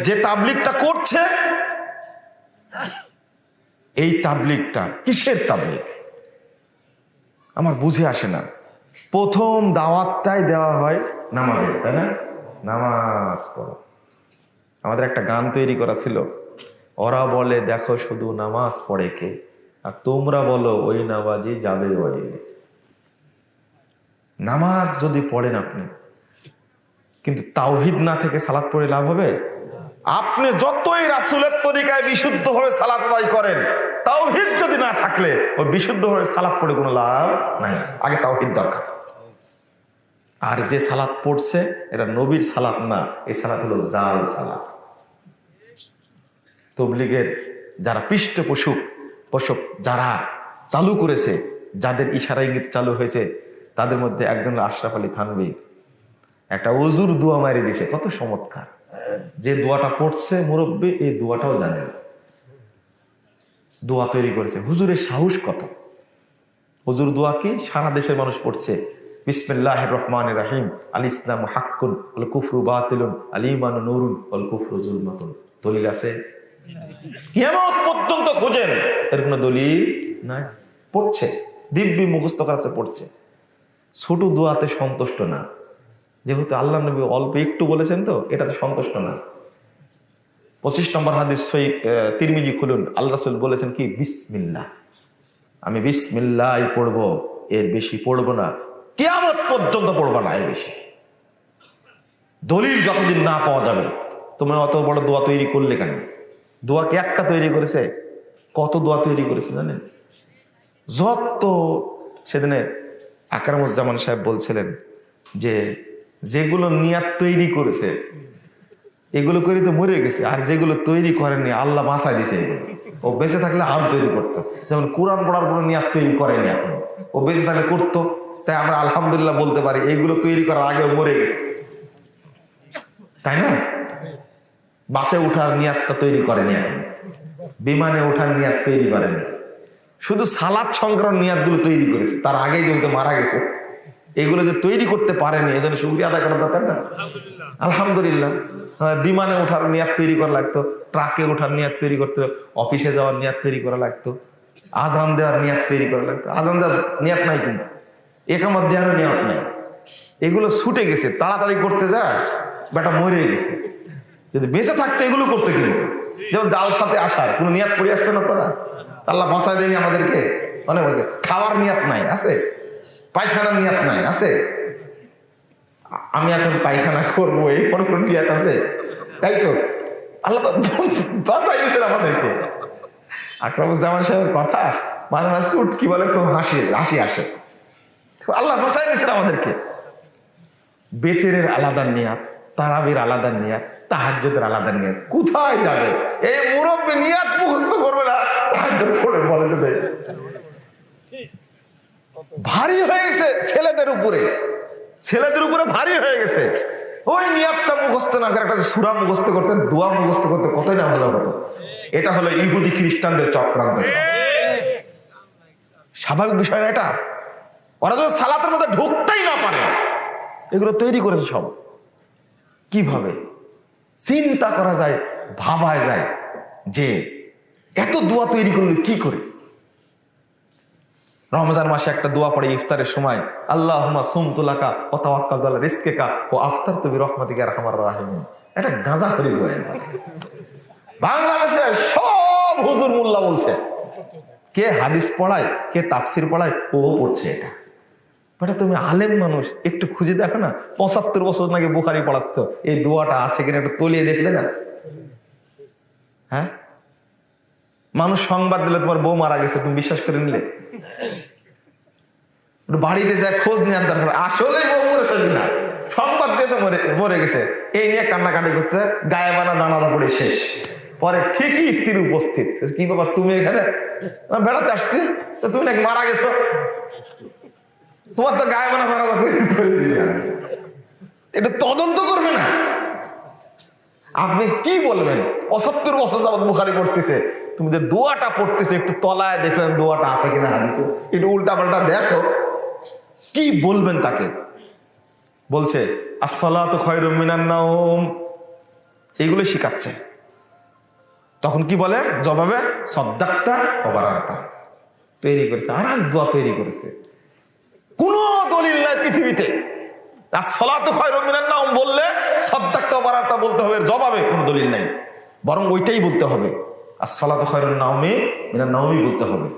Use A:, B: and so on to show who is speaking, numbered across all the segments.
A: যে তাবলিগটা করছে, এই তাবলিগটা কিসের তাবলিগ আমার বুঝে আসে না। প্রথম দাওয়াতটাই দেওয়া হয় নামাজের, তাই না? নামাজ পড়ো। আমাদের একটা গান তৈরি করা ছিল, ওরা বলে দেখো শুধু নামাজ পড়ে কে, আর তোমরা বলো ওই নামাজি যাবে ওইলে। নামাজ যদি পড়েন আপনি, কিন্তু তাওহীদ না থেকে সালাত পড়ে লাভ হবে? আপনি যতই রাসূলের তরিকায় বিশুদ্ধভাবে সালাত আদায় করেন, তাওহীদ যদি না থাকলে ওই বিশুদ্ধভাবে সালাত পড়ে কোনো লাভ নাই। আগে তাওহীদ দরকার। আর যে সালাত পড়ছে এটা নবীর সালাত না, এই সালাত হলো জাল সালাত। তবলিগের যারা পৃষ্ঠপোষক যারা চালু করেছে, যাদের ইশারা ইঙ্গিত চালু হয়েছে, তাদের মধ্যে একজন আশরাফ আলী থানভী একটা ওযুর দোয়া মারি দিছে, কত চমৎকার। যে দোয়াটা পড়ছে মুরব্বী, এই দোয়াটাও জানে না, দোয়া তৈরি করেছে। হুজুরের সাহস কত! হুজুর দোয়া কি সারা দেশের মানুষ পড়ছে, বিসমিল্লাহির রহমানির রহিম, আল ইসলামু হাক্কুন ওয়াল কুফরু বাতিলুন, আল ঈমানু নূরুন ওয়াল কুফরু যুলমাতুন। দলিল আছে? কিয়ামত পর্যন্ত খোঁজেন, এর কোনো দলিল নাই। পড়ছে, দিব্যি মুখস্থ করাছে, পড়ছে। ছোট দোয়াতে সন্তুষ্ট না, যেহেতু আল্লাহ নবী অল্প একটু বলেছেন তো এটাতে সন্তুষ্ট না। 25 নম্বর হাদিস সহিহ তিরমিজি খুলুন, আল্লাহ রাসূল বলেছেন কি, বিসমিল্লাহ, আমি বিসমিল্লাহ পড়বো, এর বেশি পড়বো না, কিয়ামত পর্যন্ত পড়বো না এর বেশি। দলিল যতদিন না পাওয়া যাবে। তুমি অত বড় দোয়া তৈরি করলে কেন? দোয়া কি একটা তৈরি করেছে? কত দোয়া তৈরি করেছে জানেন? যত সেদিনে আকরামুজ্জামান সাহেব বলছিলেন যে যেগুলো নিয়াত তৈরি করেছে এগুলো করে তো মরে গেছে, আর যেগুলো তৈরি করেনি আল্লাহ বাঁচায় দিছে। এগুলো ও বেঁচে থাকলে আর তৈরি করতো। যেমন কোরআন পড়ার কোনো নিয়াত তৈরি করেনি এখন, ও বেঁচে থাকলে করতো। তাই আমরা আলহামদুলিল্লাহ বলতে পারি এগুলো তৈরি করার আগে মরে গেছে, তাই না? বাসে ওঠার নিয়াতটা তৈরি করেনি এখন, বিমানে ওঠার নিয়াত তৈরি করেনি, শুধু সালাত সংক্রান্ত নিয়াতগুলো তৈরি করেছে। তার আগেই যেহেতু মারা গেছে, এগুলো যে তৈরি করতে পারেনি, এজন্য শুকরিয়া আদায় করা দরকার না? আলহামদুলিল্লাহ। বিমানে ওঠার নিয়াত তৈরি করা লাগতো, ট্রাকে ওঠার নিয়াত তৈরি করতে, অফিসে যাওয়ার নিয়াত তৈরি করা লাগতো, আজান দেওয়ার নিয়াত তৈরি করা লাগতো। আজান দেওয়ার নিয়াত নাই, কিন্তু একামত দেওয়ারও নিয়াত নাই। এগুলো ছুটে গেছে, তাড়াতাড়ি করতে যায়, বেটা মরে গেছে। যদি বেঁচে থাকতো এগুলো করতে, কিন্তু যেমন জাল সাথে আসার কোনো নিয়াত পড়ে আসছে না তারা, আল্লাহ বাঁচায় দেয়নি আমাদেরকে। অনেক হয়েছে, খাওয়ার নিয়াত নাই আছে, পায়খানার নিয়াত নাই আছে, আমি এখন পায়খানা করবো এই কোনো নিয়াত আছে? তাই তো আল্লাহ তো বাঁচাই দিয়েছেন আমাদেরকে। আকরামুজ্জামান সাহেবের কথা মাঝে মাঝে উটকি বলে, খুব হাসি আসে। আল্লাহ বাঁচাই দিয়েছেন আমাদেরকে। বেতেরের আলাদা নিয়াত, তারাবির আলাদা নিয়াত, তাহাজ্জুদের আলাদা নিয়াত। কোথায় যাবে এই মুরব্বি? নিয়াত মুখস্থ করবে না, তাহাজ্জুদ পড়ে বলে তো দেয়। ভারী হয়ে গেছে ছেলেদের উপরে ভারী হয়ে গেছে। ওই নিয়াতটা মুখস্থ না করে একটা সূরা মুখস্থ করতে, দোয়া মুখস্থ করতে কতই না ভালো হতো। এটা হলো ইহুদি খ্রিস্টানদের চক্রান্ত। স্বাভাবিক বিষয় না এটা? ওরা যদি সালাতের মধ্যে ঢুকতেই না পারে, এগুলো তৈরি করেছে সব। কিভাবে চিন্তা করা যায়, ভাবা যায় যে এত দোয়া তৈরি করলো কি করে? রমজান মাসে একটা দোয়া পড়ে ইফতারের সময়, আল্লাহুম্মা সুমতু লাকা ওয়া তাওয়াক্কালতু আলা রিজকিকা ওয়া আফতারতু বিরহমাতিকা ইয়া আরহামার রাহিমিন। এটা গাঁজাখড়ি দোয়া। বাংলাদেশে সব হুজুর মোল্লা বলছে, কে হাদিস পড়ায়, কে তাফসির পড়ায়, ও পড়ছে এটা। বেটা তুমি আলেম মানুষ, একটু খুঁজে দেখো না, 75 বছর নাকি বুখারী পড়াচ্ছ, এই দোয়াটা আছে কিনা একটু তলিয়ে দেখলে না? হ্যাঁ, মানুষ সংবাদ দিলে তোমার বউ মারা গেছে, তুমি বিশ্বাস করে নিলে? বাড়িতে যায় খোঁজ নেওয়ার দরকার, আসলে বউ মরেছে কিনা। সংবাদ দিয়েছে মরে গেছে, এই নিয়ে কান্নাকাটি করছে, গায়েবানা জানাজা পড়ে শেষ। পরে ঠিকই স্ত্রী উপস্থিত, কি বাবা তুমি এখানে? বেড়াতে আসছি, তো তুমি নাকি মারা গেছো? তোমার তো গায়েবানা জানাজা করে দিয়েছে, এটা তদন্ত করবে না? আপনি কি বলবেন? 75 বছর যাবত বুখারী পড়তেছে, তুমি যে দোয়াটা পড়তেছে একটু তলায় দেখলেন দোয়াটা আছে কিনা হাদিসে, একটু উল্টা পাল্টা দেখো, কি বলবেন তাকে? বলছে আসসালাতু খায়রুম মিনান নাওম, এইগুলো শিখাচ্ছে। তখন কি বলে জবাবে? সদ্দাক্তা অবারাতা। তৈরি করেছে আর এক দোয়া তৈরি করেছে। কোন দলিল নাই পৃথিবীতে আসসালাতু খায়রুম মিনান নাওম বললে সদ্দাক্তা অবারাতা বলতে হবে, জবাবে কোনো দলিল নাই, বরং ওইটাই বলতে হবে, আসসালাতু খায়রুন মিনান নাওমি বলতে হবে।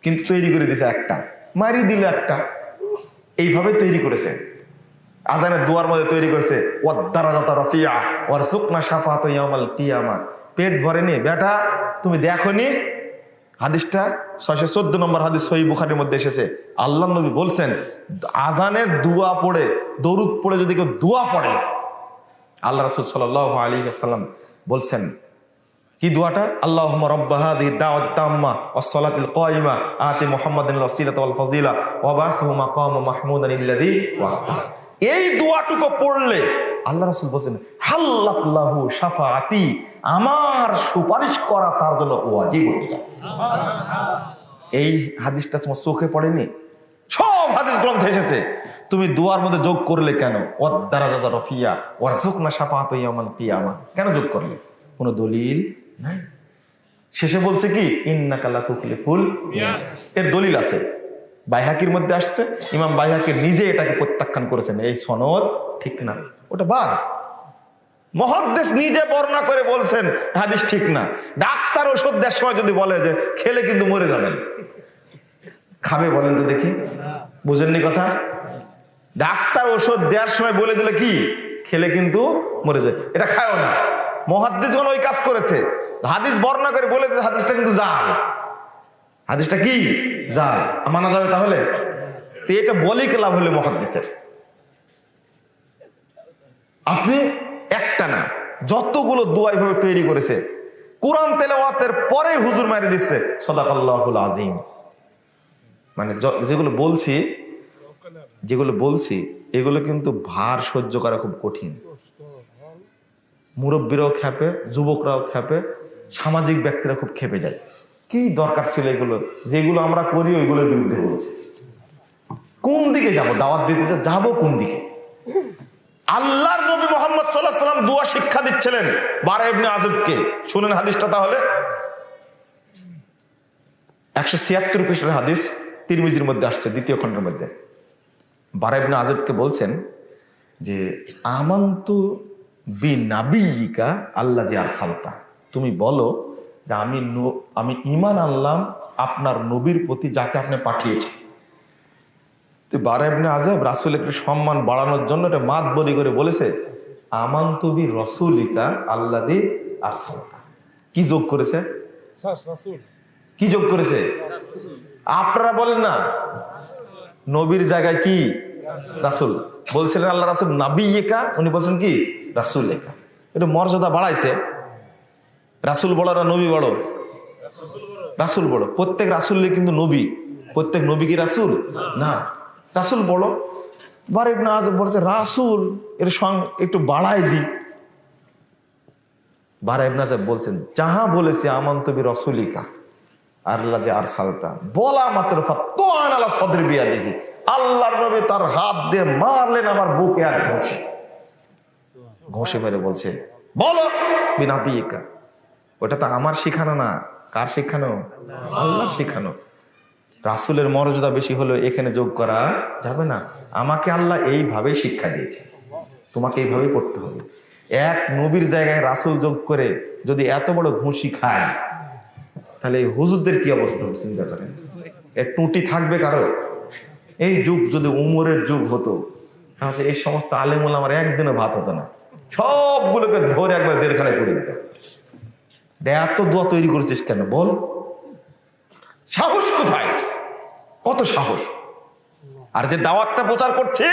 A: কিন্তু তৈরি করে দিয়েছে একটা, মারি দিল একটা, এইভাবে তৈরি করেছে। আজানের দুয়ার মধ্যে তৈরি করেছে ওয়াদ-দারাজাতা রাফিআ ওয়ারযুকনা শাফাআতা ইয়াউমাল কিয়ামা। পেট ভরেনি বেটা, তুমি দেখোনি হাদিসটা 614 নম্বর হাদিস সহিহ বুখারীর মধ্যে এসেছে। আল্লাহর নবী বলছেন আজানের দুয়া পড়ে, দরুদ পড়ে যদি কেউ দুয়া পড়ে, আল্লাহ রাসূল সাল্লাল্লাহু আলাইহি ওয়াসাল্লাম বলছেন কি দোয়াটা? আল্লাহুম্মা রাব্বা হাযিহি দাওয়াতি তাম্মা ওয়াস সালাতিল কায়িমা আতি মুহাম্মাদিন ওয়াসিলাতা ওয়াল ফাযিলা ওয়া বাসহু মাকামা মাহমুদান আল্লাযী ওয়া'তা। এই দোয়াটুকু পড়লে আল্লাহ রাসূল বলেন হাল্লাত লাহু শাফাআতি, আমার সুপারিশ করা তার জন্য ওয়াজিব হয়ে যায়। এই হাদিসটা তোমার চোখে পড়েনি? সব হাদিস গ্রন্থে এসেছে। তুমি দুয়ার মধ্যে যোগ করলে কেন? ওয়াদ-দারাজাতা রাফিআ ওয়ারযুকনা শাফাআতা ইয়াউমাল কিয়ামা, কেন যোগ করলে? কোনো দলিল নাই। শেষে বলছে কি ইন্নাকা লা তুখলিফুল মিয়াদ, এর দলিল আছে, বাইহাকির মধ্যে আসছে। ইমাম বাইহাকি নিজে এটাকে প্রত্যাখ্যান করেছেন, এই সনদ ঠিক না, ওটা বাদ। মুহাদ্দিস নিজে বর্ণনা করে বলছেন হাদিস ঠিক না। ডাক্তার ওষুধ দেওয়ার সময় যদি বলে যে খেলে কিন্তু মরে যাবেন, খাবে বলেন তো দেখি? বুঝেননি কথা? ডাক্তার ওষুধ দেওয়ার সময় বলে দিলে কি খেলে কিন্তু মরে যায়, এটা খায়ও না। মুহাদ্দিসগণ ওই কাজ করেছে, হাদিস বর্ণনা করে বলে দিয়েছে হাদিসটা কিন্তু জাল। হাদিসটা কি? জাল। মানা যাবে তাহলে? এটা বলি কি লাভ হলে মুহাদ্দিসের? আপনি একটা না, যতগুলো দোয়া এইভাবে তৈরি করেছে, কোরআন তেলাওয়াতের পরে হুজুর মারি দিচ্ছে সাদাকাল্লাহুল আযীম। মানে যেগুলো বলছি এগুলো কিন্তু ভার সহ্য করা খুব কঠিন। মুরব্বীরাও খেপে, যুবকরাও খেপে, সামাজিক ব্যক্তিরা খুব খেপে যায়। কি দরকার ছিল এগুলো? যেগুলো আমরা করি ওইগুলোর বিরুদ্ধে বলছে। কোন দিকে যাব? দাওয়াত দিতে যাবো কোন দিকে? আল্লাহর নবী মুহাম্মদ সাল্লাল্লাহু আলাইহি ওয়াসাল্লাম দোয়া শিক্ষা দিচ্ছিলেন বারা ইবনে আযিবকে। শুনেন হাদিসটা তাহলে। 176 পৃষ্ঠার হাদিস, তিরমিজির মধ্যে আসছে, দ্বিতীয় খণ্ডের মধ্যে। বারা ইবনে আযিবকে বলছেন যে আমানতু বিনাবিয়িকা আল্লাযী আরসালতা, তুমি বলো যে আমি ঈমান আনলাম আপনার নবীর প্রতি যাকে আপনি পাঠিয়েছেন। তো বারা ইবনে আযিব রাসূলের একটু সম্মান বাড়ানোর জন্য এটা মাত বলি করে বলেছে আমানতু বি রাসূলিকা আল্লাযী আরসালতা। কি যোগ করেছে? কি যোগ করেছে? আপনারা বলেন না নবীর জায়গায় কি রাসূল বলছিলেন, আল্লাহ রাসূল নাবিয়িকা, উনি বলছেন কি রাসূলিকা। এটা মর্যাদা বাড়াইছে। রাসূল বড় না নবী বড়? রাসূল বড়। প্রত্যেক রাসূলই কিন্তু নবী, প্রত্যেক নবী কি রাসূল না? রাসূল বড়। বারা ইবনে আযিব বলছে রাসূল এর সঙ্গে একটু বাড়াই দি। বারা ইবনে আযিব বলছেন যাহা বলেছে আমানতু বি রাসূলিকা আল্লাযী আরসালতা বলা মাত্র ফাতান আলা সাদরি বিয়াদিহি, আল্লাহর নবী তার হাত দিয়ে মারলেন আমার বুকে আর ঘষে মেরে বলছে বলো বিনাবিয়িকা। ওটা তো আমার শিখানো না, কার শিখানো? আল্লাহর শিখানো। রাসূলের মর্যাদা বেশি হলো এখানে যোগ করা যাবে না। আমাকে আল্লাহ এইভাবেই শিক্ষা দিয়েছে, তোমাকে এইভাবেই পড়তে হবে। এক নবীর জায়গায় রাসূল যোগ করে যদি এত বড় ঘুষি খায় তাহলে এই হুজুরদের কি অবস্থা হবে চিন্তা করেন। এর টুটি থাকবে কারো? এই যুগ যদি উমরের যুগ হতো তাহলে এই সমস্ত আলেম ওলামার একদিনও ভাত হতো না, সবগুলোকে ধরে একবার জেলখানায় পুড়ে দিত। এত দোয়া তৈরি করেছিস কেন বল? সাহস কোথায়? কত সাহস! আর যে দাওয়াতটা প্রচার করছে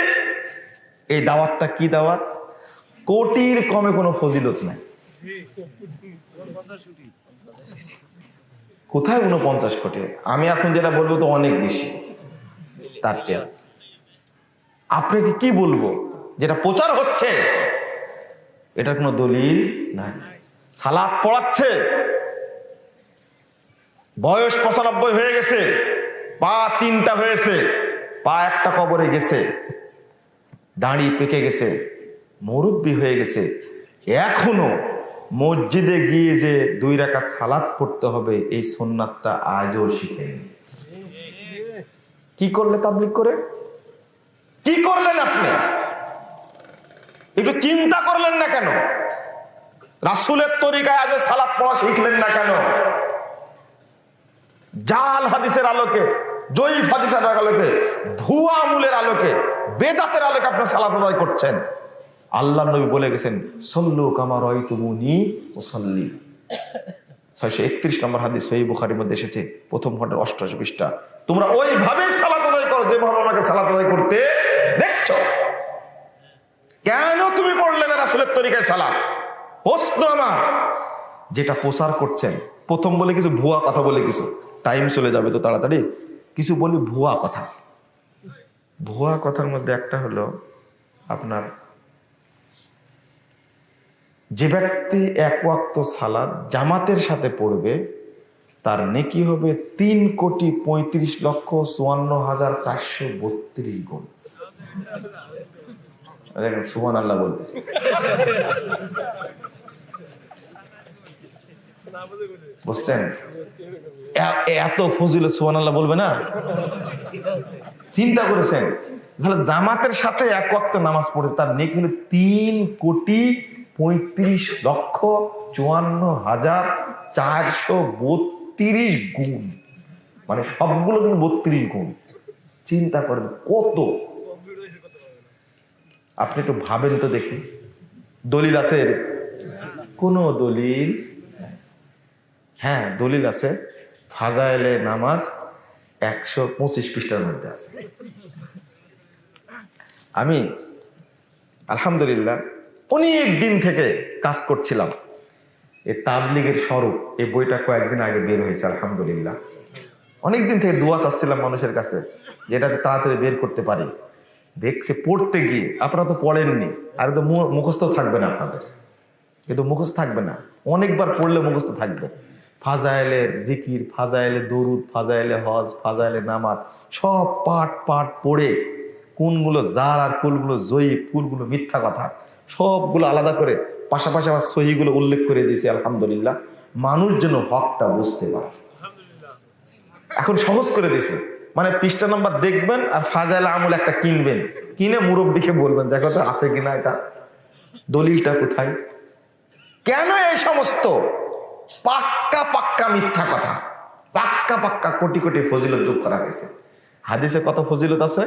A: এই দাওয়াতটা কি দাওয়াত? কোটির কমে কোনো ফজিলত নাই। কোথায় 49 কোটি? আমি এখন যেটা বলবো তো অনেক বেশি তার চেয়ে। আপনাকে কি বলবো? যেটা প্রচার হচ্ছে এটা কোনো দলিল নাই। সালাত পড়াচ্ছে, বয়স 95 হয়ে গেছে, পা 3টা হয়েছে, পা একটা কবরে গেছে, দাড়ি পেকে গেছে, মুরব্বি হয়ে গেছে, এখনো মসজিদে গিয়ে যে 2 রাকাত সালাত পড়তে হবে এই সুন্নাতটা আজও শিখেনি। কি করলে তাবলীগ করে? কি করলেন আপনি? একটু চিন্তা করলেন না কেন? রাসূলের তরিকায় আজও সালাত পড়া শিখলেন না কেন? জাল হাদিসের আলোকে, জয়ীফ হাদিসের আলোকে, ভুয়া আমলের আলোকে, বেদাতের আলোকে আপনি সালাত আদায় করছেন। আল্লাহ নবী বলে গেছেন, সল্লু কামা রাআইতুমুনি উসাল্লি। 631 নম্বর হাদিস সহিহ বুখারীর মধ্যে এসেছে, প্রথম খণ্ডের 88 পৃষ্ঠা। তোমরা ওইভাবে সালাত আদায় করো যেভাবে আমাকে সালাত আদায় করতে দেখছো। কেন তুমি পড়লে না রাসূলের তরিকায় সালাত? প্রশ্ন আমার। যেটা প্রচার করছেন, প্রথম বলে কিছু ভুয়া কথা, বলে কিছু টাইম চলে যাবে তো তাড়াতাড়ি, কিছু বলি ভুয়া কথা। ভুয়া কথার মধ্যে একটা হলো আপনার, যে ব্যক্তি 1 ওয়াক্ত সালাত জামাতের সাথে পড়বে তার নেকি হবে 3,35,54,432 গুণ। দেখেন সুবহানাল্লাহ বলতেছে। বুঝছেন? এত ফজিলত সুবহানাল্লাহ বলবে না? চিন্তা করেছেন, তাহলে জামাতের সাথে 1 ওয়াক্ত নামাজ পড়ে তার নেকি হলো 3,35,54,432 গুণ। মানে সবগুলো কিন্তু 32 গুণ। চিন্তা করেন কত। আপনি একটু ভাবেন তো দেখি, দলিল আছে? কোন দলিল? হ্যাঁ, দলিল আছে। ফাজাইলে নামাজ 125 পৃষ্ঠার মধ্যে আছে। আমি আলহামদুলিল্লাহ অনেক দিন থেকে কাজ করছিলাম। এই তাবলীগের স্বরূপ এই বইটা কয়েকদিন আগে বের হয়েছে আলহামদুলিল্লাহ। অনেকদিন থেকে দোয়া চাচ্ছিলাম মানুষের কাছে, যেটা তাড়াতাড়ি বের করতে পারি। দেখছে পড়তে গিয়ে, আপনারা তো পড়েননি, আর তো মুখস্থ থাকবে না আপনাদের, কিন্তু মুখস্থ থাকবে না, অনেকবার পড়লে মুখস্থ থাকবে। ফাজাইলে জিকির, ফাজাইলে দরুদ, ফাজাইলে হজ, ফাজাইলে নামাজ, সব পাঠ পড়ে কোনগুলো জাল আর কোনগুলো জয়ীফ, কোনগুলো মিথ্যা কথা, সবগুলো আলাদা করে পাশাপাশি আবার সহিগুলো উল্লেখ করে দিয়েছি আলহামদুলিল্লাহ, মানুষ যেন হকটা বুঝতে পারে। এখন সহজ করে দিয়েছে, মানে পৃষ্ঠা নাম্বার দেখবেন আর ফাজাইল আমল একটা কিনবেন, কিনে মুরব্বীকে বলবেন দেখো তো আছে কিনা, এটা দলিলটা কোথায়। কেন এই সমস্ত পাক্কা মিথ্যা কথা, পাক্কা কোটি কোটি ফজিলত যোগ করা হয়েছে? হাদিসে কত ফজিলত আছে?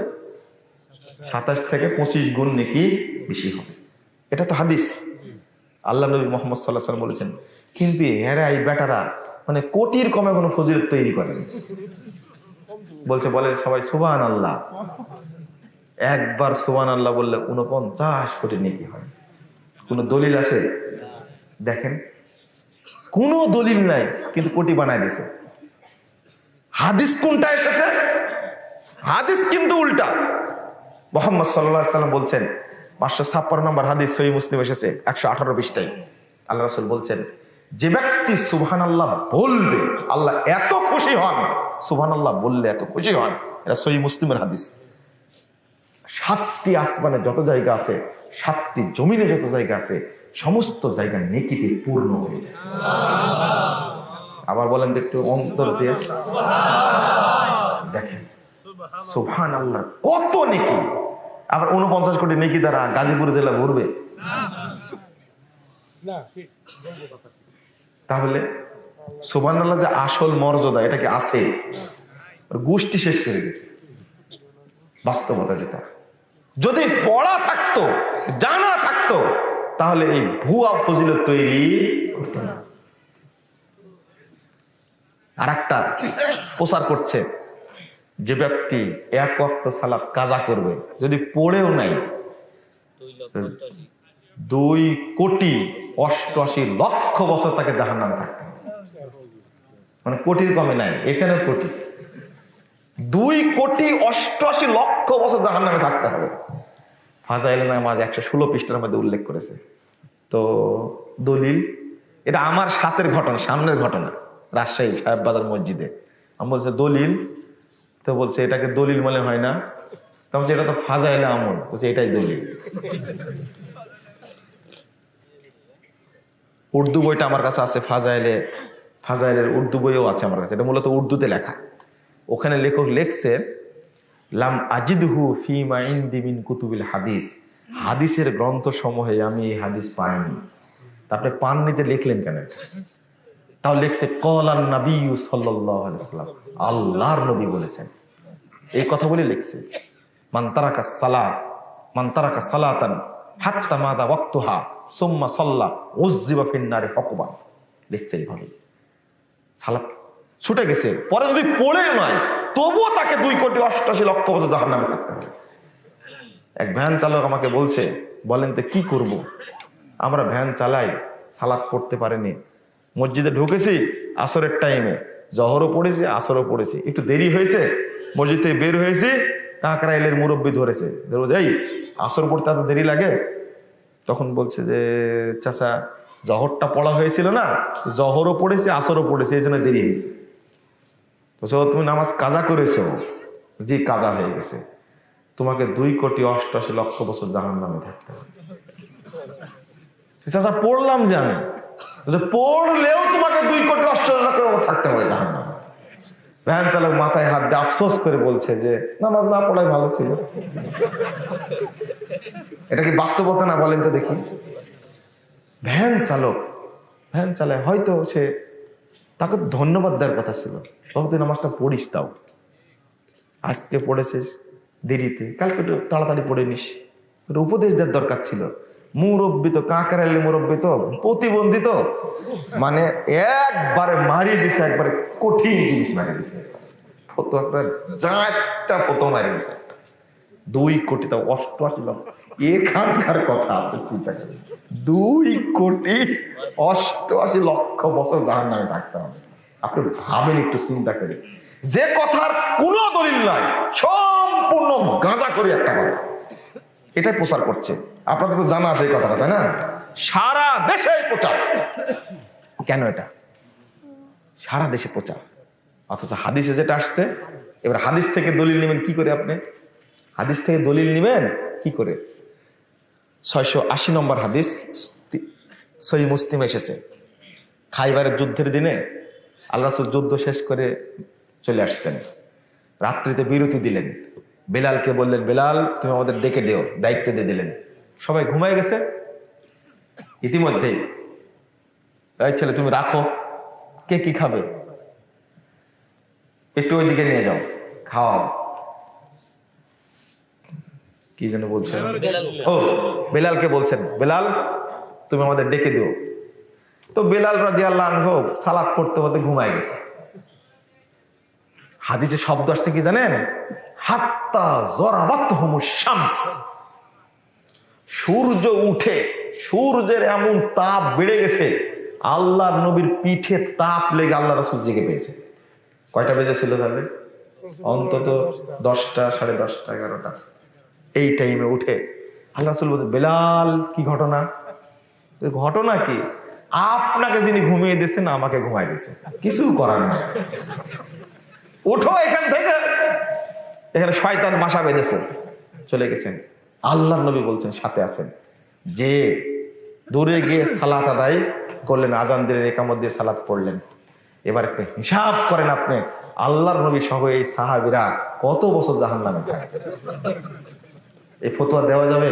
A: 27 থেকে 25 গুণ নেকি বেশি হবে। এটা তো হাদিস। আল্লাহ নবী মুহাম্মদ সাল্লাল্লাহু আলাইহি ওয়াসাল্লাম বলেছেন, কিন্তু এরা এই বেটারা মানে কোটির কমে কোনো ফজিলত তৈরি করেন। বলছে, বলেন সবাই সুবহানাল্লাহ। একবার সুবহানাল্লাহ বললে 49 কোটি নেকি হয়। কোন দলিল আছে? দেখেন, কোনো দলিল নাই, কিন্তু কোটি বানায় দিছে। হাদিস কোনটা এসেছে? হাদিস কিন্তু উল্টা। মুহাম্মদ সাল্লাল্লাহু আলাইহি ওয়াসাল্লাম বলছেন, 556 নম্বর হাদিস সহিহ মুসলিম এসেছে 118 পৃষ্ঠায়। আল্লাহ রাসূল বলছেন, যে ব্যক্তি সুবহানাল্লাহ বলবে আল্লাহ এত খুশি হন, সুবহানাল্লাহ বললে এত খুশি হন। এটা সহিহ মুসলিমের হাদিস। 7টি আসমানে যত জায়গা আছে, 7টি জমিনে যত জায়গা আছে, সমস্ত জায়গা নেকিতে পূর্ণ হয়ে যায়। আবার বলেন তো একটু অন্তর দিয়ে দেখেন, সুবহানাল্লাহ কত নেকি। আবার 49 কোটি নেকি দ্বারা গাজীপুর জেলা ভরবে? তাহলে সুবহানাল্লাহ যে আসল মর্যাদা, এটা কি আছে? গোষ্ঠী শেষ করে গেছে বাস্তবতা যেটা। যদি পড়া থাকতো, জানা থাকতো, তাহলে এই ভুয়া ফজিলত তৈরি করতো না। আর একটা প্রচার করছে, যে ব্যক্তি 1 ওয়াক্ত সালাত কাজা করবে, যদি পড়েও নাই 2,88,00,000 বছর তাকে জাহান্নামে থাকতে হবে। মানে কোটির কমে নাই, এখানে কোটি। 2,88,00,000 বছর জাহান্নামে থাকতে হবে। ফাজাইলে নামাজ 116 পৃষ্ঠার মধ্যে উল্লেখ করেছে। তো দলিল, এটা আমার সাথের ঘটনা, সামনের ঘটনা, রাজশাহী সাহেববাজার মসজিদে। আমি বলছে দলিল, তো বলছে এটাকে দলিল মনে হয় না। তো বলছে এটা তো ফাজাইলে আমল, বলছে এটাই দলিল। উর্দু বইটা আমার কাছে আছে, ফাজাইলের উর্দু বইও আছে আমার কাছে, এটা মূলত উর্দুতে লেখা। ওখানে লেখক লিখছে লাম আজিদহু ফিমা ইনদি মিন কুতুবিল হাদিস, হাদিসের গ্রন্থ সমূহে আমি এই হাদিস পাইনি। তারপরে পাননিতে লিখলেন কেন? তাও লিখছে ক্বালান নবী সাল্লাল্লাহু আলাইহি ওয়াসাল্লাম, আল্লাহর নবী বলেছেন, এই কথা বলে লিখছে মান তারাকা সালাতান হাত্তা মাদা ওয়াক্তুহা সুম্মা সাল্লা উযযিবা ফিন নারি হুকমান, লিখছে এইভাবে। সালাত ছুটে গেছে, পরে যদি পড়ে নয় তবুও তাকে 2,88,00,000 বছর জাহান্নামে থাকতে হবে। এক ভ্যান চালক আমাকে বলছে, বলেন তো কি করব, আমরা ভ্যান চালাই, সালাত পড়তে পারিনি, মসজিদে ঢুকেছি আসরের টাইমে, জহরও পড়েছি আসরও পড়েছি, একটু দেরি হয়েছে, মসজিদ থেকে বের হয়েছি, কাকরাইলের মুরব্বি ধরেছে, এই আসর পড়তে এত দেরি লাগে? তখন বলছে যে চাচা জহরটা পড়া হয়েছিল না, জহরও পড়েছি আসরও পড়েছি, এই জন্য দেরি হয়েছে। তো তুমি নামাজ কাজা করেছো? জি কাজা হয়ে গেছে, তোমাকে 2,88,00,000 বছর জাহান্নামে থাকতে হবে। চাচা পড়লাম যে আমি, পড়লেও তোমাকে 2,88,00,000 থাকতে হবে জাহান্নামে। ভ্যান চালক মাথায় হাত দিয়ে আফসোস করে বলছে যে নামাজ না পড়াই ভালো ছিল। এটা কি বাস্তবতা না বলেন তো দেখি? ভ্যান চালায়, হয়তো সে, তাকে ধন্যবাদ দেওয়ার কথা ছিল, বাবু তুই নামাজটা পড়িস, তাও আজকে পড়েছিস দেরিতে, কালকে একটু তাড়াতাড়ি পড়ে নিস, একটু উপদেশ দেওয়ার দরকার ছিল। মুরব্বী তো, কাকরাইল মুরব্বী তো, প্রতিবন্ধী তো, মানে একবারে মারিয়ে দিছে, একবারে কঠিন জিনিস মারিয়ে দিছে, ফতো মারিয়ে দিছে 2,88,00,000। এখানকার কথা আপনি চিন্তা করেন, 2,88,00,000 বছর জাহান্নামে থাকতে হবে। আপনি ভাবেন, একটু চিন্তা করে, যে কথার কোনো দলিল নাই, সম্পূর্ণ গাঁজা করে একটা কথা, এটাই প্রচার করছে। আপনাদের তো জানা আছে এই কথাটা, তাই না? সারা দেশে প্রচার। কেন এটা সারা দেশে প্রচার? অথচ হাদিসে যেটা আসছে, এবার হাদিস থেকে দলিল নেবেন কি করে? আপনি হাদিস থেকে দলিল নেবেন কি করে? 680 নম্বর হাদিস সহিহ মুসলিম এসেছে। খাইবারের যুদ্ধের দিনে আল্লাহ রাসূল যুদ্ধ শেষ করে চলে আসছেন, রাত্রিতে বিরতি দিলেন, বেলালকে বললেন বেলাল তুমি আমাদের ডেকে দিও, দায়িত্ব দিয়ে দিলেন। সবাই ঘুমায় গেছে ইতিমধ্যেই, এই ছেলে তুমি রাখো, কে কি খাবে একটু ওইদিকে নিয়ে যাও, খাওয়াও। কি যেন বলছেন, ও বেলালকে বলছেন বেলাল তুমি আমাদের ডেকে দিও। তো বেলাল রাদিয়াল্লাহু আনহু সালাত পড়তে পড়তে ঘুমায় গেছে। হাদিসে শব্দ আসছে কি জানেন? হাত্তা যরাবাতহুমুশ শামস, সূর্য উঠে, সূর্যের এমন তাপ বেড়ে গেছে, আল্লাহর নবীর পিঠে তাপ লেগে আল্লাহ রাসূল জেগে পেয়েছে। কয়টা বেজেছিল তাহলে? অন্তত 10টা, 10:30, 11টা। এই টাইমে উঠে আল্লাহ রাসূল বলছে বেলাল কি ঘটনা? ঘটনা কি? আপনাকে যিনি ঘুমিয়ে দিয়েছেন আমাকে ঘুমাই দিয়েছে, কিছু করার না, উঠো এখান থেকে, এখানে শয়তান বাসা বেঁধেছে। চলে গেছেন। আল্লাহর নবী বলছেন সাথে আছেন, যে দূরে গিয়ে সালাত আদায় করলেন, আজান দিলেন, ইকামত দিয়ে সালাত পড়লেন। এবার একটু হিসাব করেন আপনি, আল্লাহর নবী সহ এই সাহাবীরা কত বছর জাহান্নামে থাকবে? এই ফতোয়া দেওয়া যাবে?